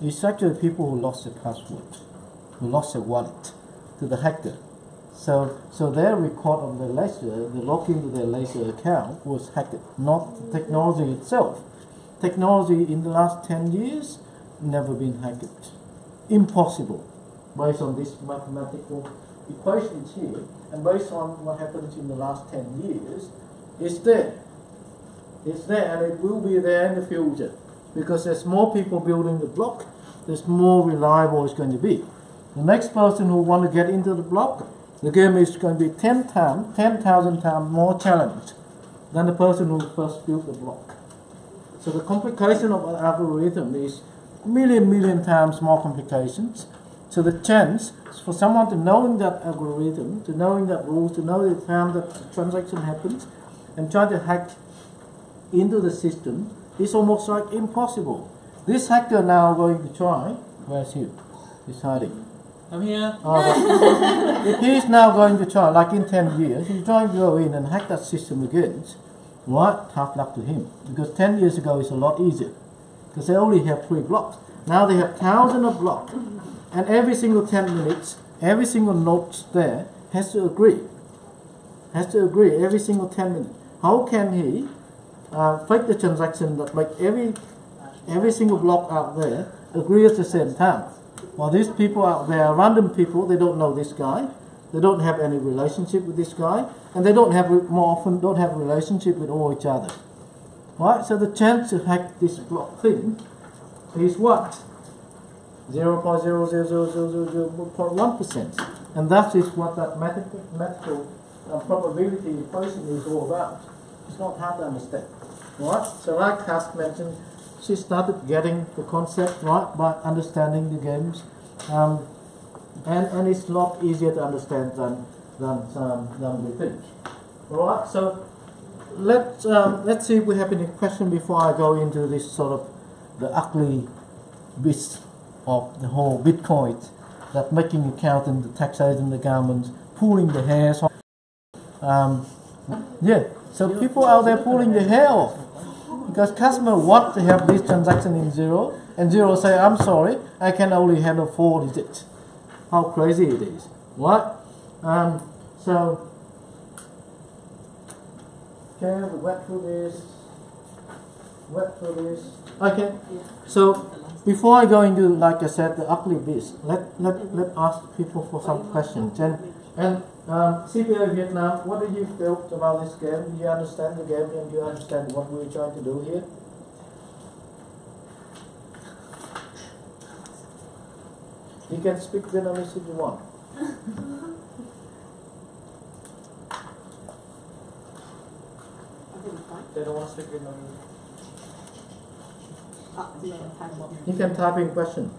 It's actually people who lost their password, who lost their wallet to the hacker. So their record of the ledger, the login to their ledger account was hacked, not the technology itself. Technology in the last 10 years never been hacked. Impossible, based on this mathematical equations here, and based on what happens in the last 10 years, it's there. It's there, and it will be there in the future, because there's more people building the block, there's more reliable it's going to be. The next person who want to get into the block, the game is going to be 10,000 times more challenged than the person who first built the block. So the complication of an algorithm is million times more complications. So the chance for someone to knowing that algorithm, to knowing that rules, to know the time that the transaction happens, and try to hack into the system is almost like impossible. This hacker now going to try. Where's he? He's hiding. I'm here. If he's now going to try, like in 10 years, he's trying to go in and hack that system again. What? Tough luck to him. Because 10 years ago it's a lot easier. Because they only have 3 blocks. Now they have thousands of blocks. And every single 10 minutes, every single node there has to agree. Has to agree every single 10 minutes. How can he fake the transaction that make every single block out there agree at the same time? Well, these people out there are random people. They don't know this guy. They don't have any relationship with this guy, and they don't have more often don't have a relationship with all each other. Right? So the chance to hack this block thing is what? 0.0000001%, and that is what that mathematical probability equation is all about. It's not hard to understand, right? So like Cass mentioned, she started getting the concept right by understanding the games, and it's a lot easier to understand than we think. All right. So let's see if we have any question before I go into this sort of the ugly bits of the whole Bitcoin, that making accountant, the taxation, the government pulling the hairs off. Yeah, so people out there pulling the hair off because customers want to have this transaction in zero, and zero say, I'm sorry, I can only handle 4 digits. How crazy it is, right? So, okay, we went through this. Okay, so before I go into, like I said, the ugly bits, let ask people for some questions. And CPA Vietnam, what did you feel about this game? Do you understand the game, and do you understand what we're trying to do here? You can speak Vietnamese if you want. They don't want to speak Vietnamese. You can type in question.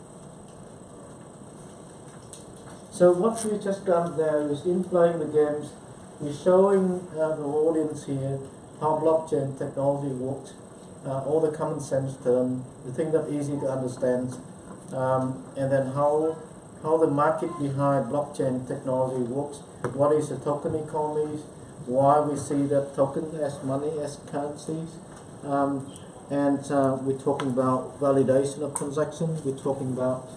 So what we just done there is, in playing the games, we're showing the audience here how blockchain technology works, all the common sense terms, the thing that's easy to understand, and then how the market behind blockchain technology works, what is the token economy, why we see that token as money, as currencies, and we're talking about validation of transactions, we're talking about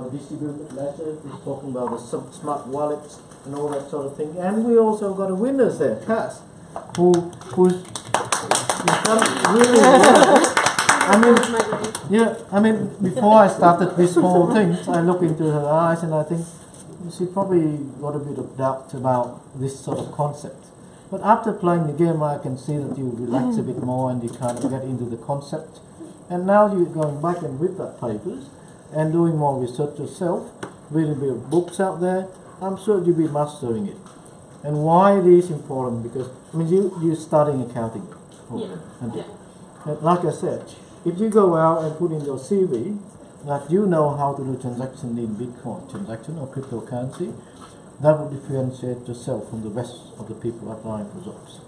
the distributed ledger, we're talking about the smart wallets and all that sort of thing. And we also got a winners there, Cass, who's done really well. I mean, before I started this whole thing, I look into her eyes and I think she probably got a bit of doubt about this sort of concept. But after playing the game, I can see that you relax a bit more and you kind of get into the concept. And now you're going back and read that papers and doing more research yourself, reading a bit of books out there. I'm sure you'll be mastering it. And why it is important, because you're studying accounting. And like I said, if you go out and put in your CV that you know how to do transaction in Bitcoin transaction or cryptocurrency, that will differentiate yourself from the rest of the people applying for jobs.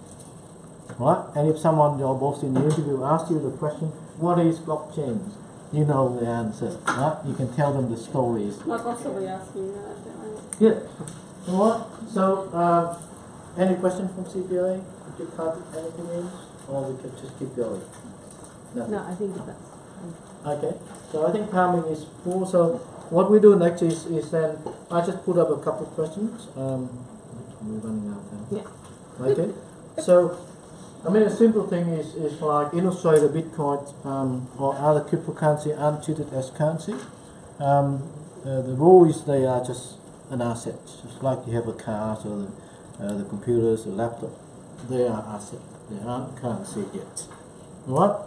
Right? And if someone, your boss in the interview asks you the question, what is blockchain? You know the answer, right? You can tell them the stories. My boss will be asking that, yeah. Alright, so any questions from CPA? Did you type anything in? Or we could just keep going? No, I think that's. Okay, so I think timing is full. So what we do next is then I just put up a couple of questions. We're running out of time. Yeah. Okay, so a simple thing is like illustrate a Bitcoin or other cryptocurrency untreated as currency. The rule is they are just an asset, just like you have a car or the computers, the laptop. They are asset. They aren't currency yet. Alright?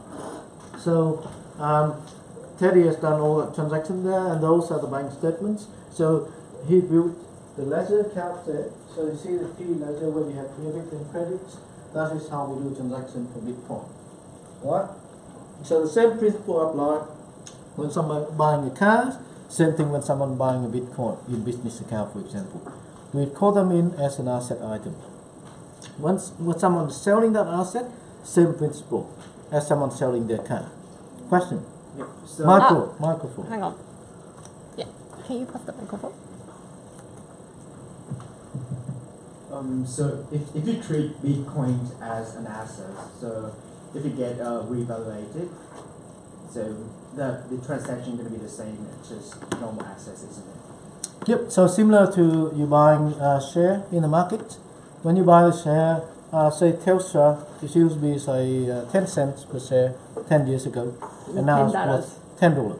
So Teddy has done all the transactions there, and those are the bank statements. So he built the ledger account there. So you see the T ledger where we have debit and credits. That is how we do transaction for Bitcoin. Right? So the same principle apply when someone buying a car, same thing when someone buying a Bitcoin in business account, for example. We call them in as an asset item. When someone is selling that asset, same principle as someone selling their car. Question? Yeah. So Microphone. Hang on. Yeah. Can you pass the microphone? So if you treat Bitcoin as an asset, so if you get revaluated, so the transaction going to be the same as just normal assets, isn't it? Yep. So similar to you buying a share in the market. When you buy the share, say Telstra, it used to be say 10 cents per share 10 years ago, and now it's worth $10.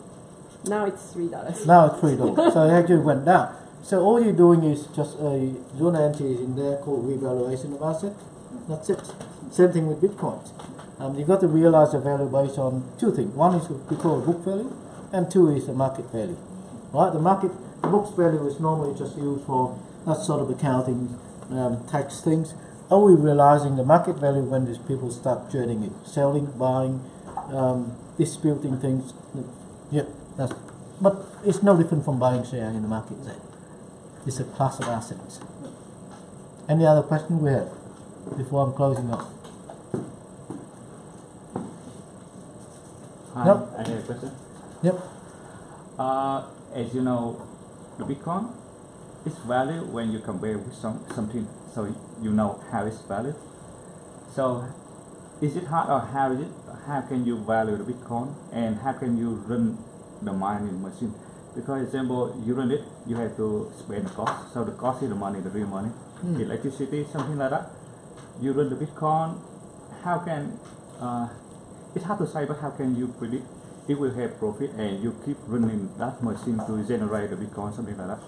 Now it's $3. Now it's $3. So it actually went down. So all you're doing is just a zone entry in there called revaluation of asset. That's it. Same thing with Bitcoin. You got to realize the value based on two things. One is what we call book value, and two is the market value. Right? The book's value is normally just used for that sort of accounting, tax things. Are we realizing the market value when these people start trading it, selling, buying, disputing things? Yeah, but it's no different from buying share in the market. It's a class of assets. Any other question we have before I'm closing up? Hi, Nope. I have a question. Yep. As you know, the Bitcoin is value when you compare with something, so you know how it's valued. So, is it hard or how can you value the Bitcoin and how can you run the mining machine? Because, example, you run it, you have to spend the cost. So the cost is the money, the real money, electricity, something like that. You run the Bitcoin. How can it's hard to say, but how can you predict it will have profit and you keep running that machine to generate the Bitcoin, something like that?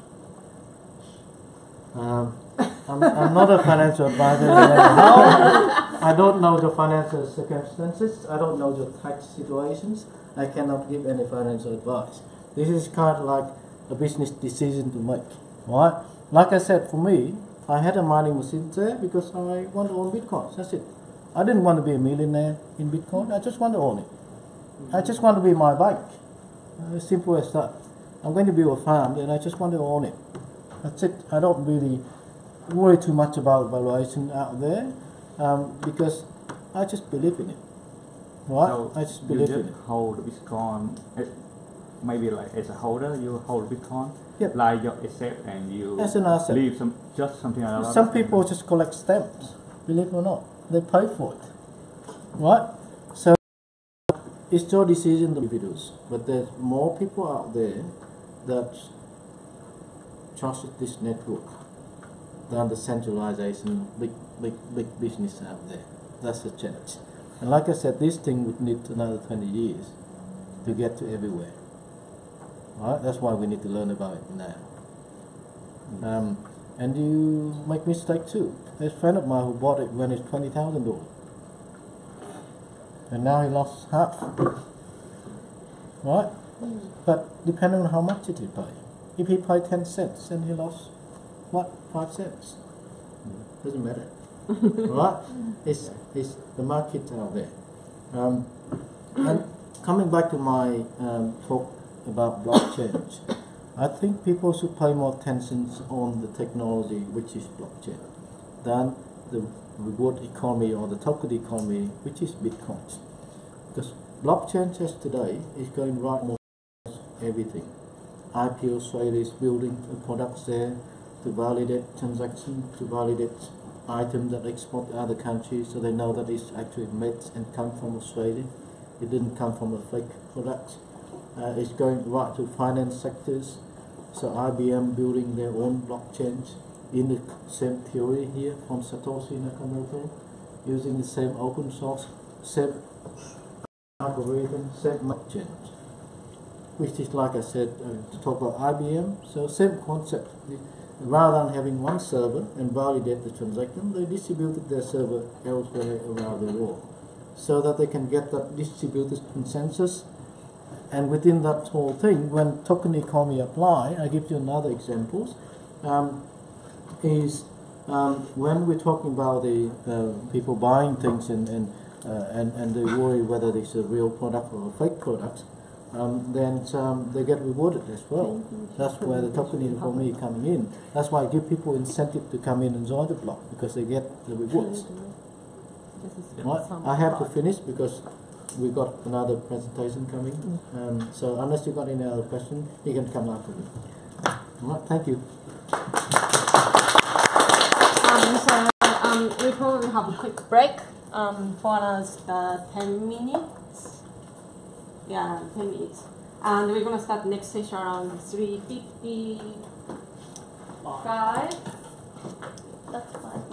I'm not a financial advisor. I don't know the financial circumstances. I don't know the tax situations. I cannot give any financial advice. This is kind of like a business decision to make, right? Like I said, for me, I had a mining machine there because I want to own Bitcoins. That's it. I didn't want to be a millionaire in Bitcoin. I just want to own it. I just want to be my bank. As simple as that. I'm going to build a farm and I just want to own it. That's it. I don't really worry too much about valuation out there because I just believe in it. Right? So I just you believe in just it. hold the Bitcoin, maybe like as a holder, you hold Bitcoin, Yep. like your asset, and you As an asset. leave just something like that. Some people just collect stamps, believe it or not. They pay for it. Right? So it's your decision to individuals. But there's more people out there that trust this network than the centralization, big business out there. That's the challenge. And like I said, this thing would need another 20 years to get to everywhere. Right? That's why we need to learn about it now. And you make mistake too. There's a friend of mine who bought it when it's $20,000. And now he lost half. Right? But depending on how much did he pay. If he paid 10 cents, then he lost, 5 cents? Doesn't matter. Right? It's the market out there. And coming back to my talk about blockchain, I think people should pay more attention on the technology which is blockchain than the reward economy or the token economy which is Bitcoins. Because blockchain just today is going right almost everything. IPO Australia is building products there to validate transactions, to validate items that export to other countries so they know that it's actually made and come from Australia. It didn't come from a fake product. It's going right to finance sectors. So IBM building their own blockchains in the same theory here from Satoshi Nakamoto, using the same open source, same algorithm, same blockchains. Which is, like I said, to talk about IBM, so same concept. Rather than having one server and validate the transaction, they distributed their server elsewhere around the world so that they can get that distributed consensus. And within that whole thing, when token economy apply, I give you another example, when we're talking about the people buying things and they worry whether it's a real product or a fake product, then they get rewarded as well. That's where the token economy coming in. That's why I give people incentive to come in and join the block because they get the rewards. Right? I have to finish because we got another presentation coming. So unless you got any other question, you can come after me. All right, thank you. We probably have a quick break for another 10 minutes. Yeah, 10 minutes. And we're gonna start next session around 3:55. That's fine.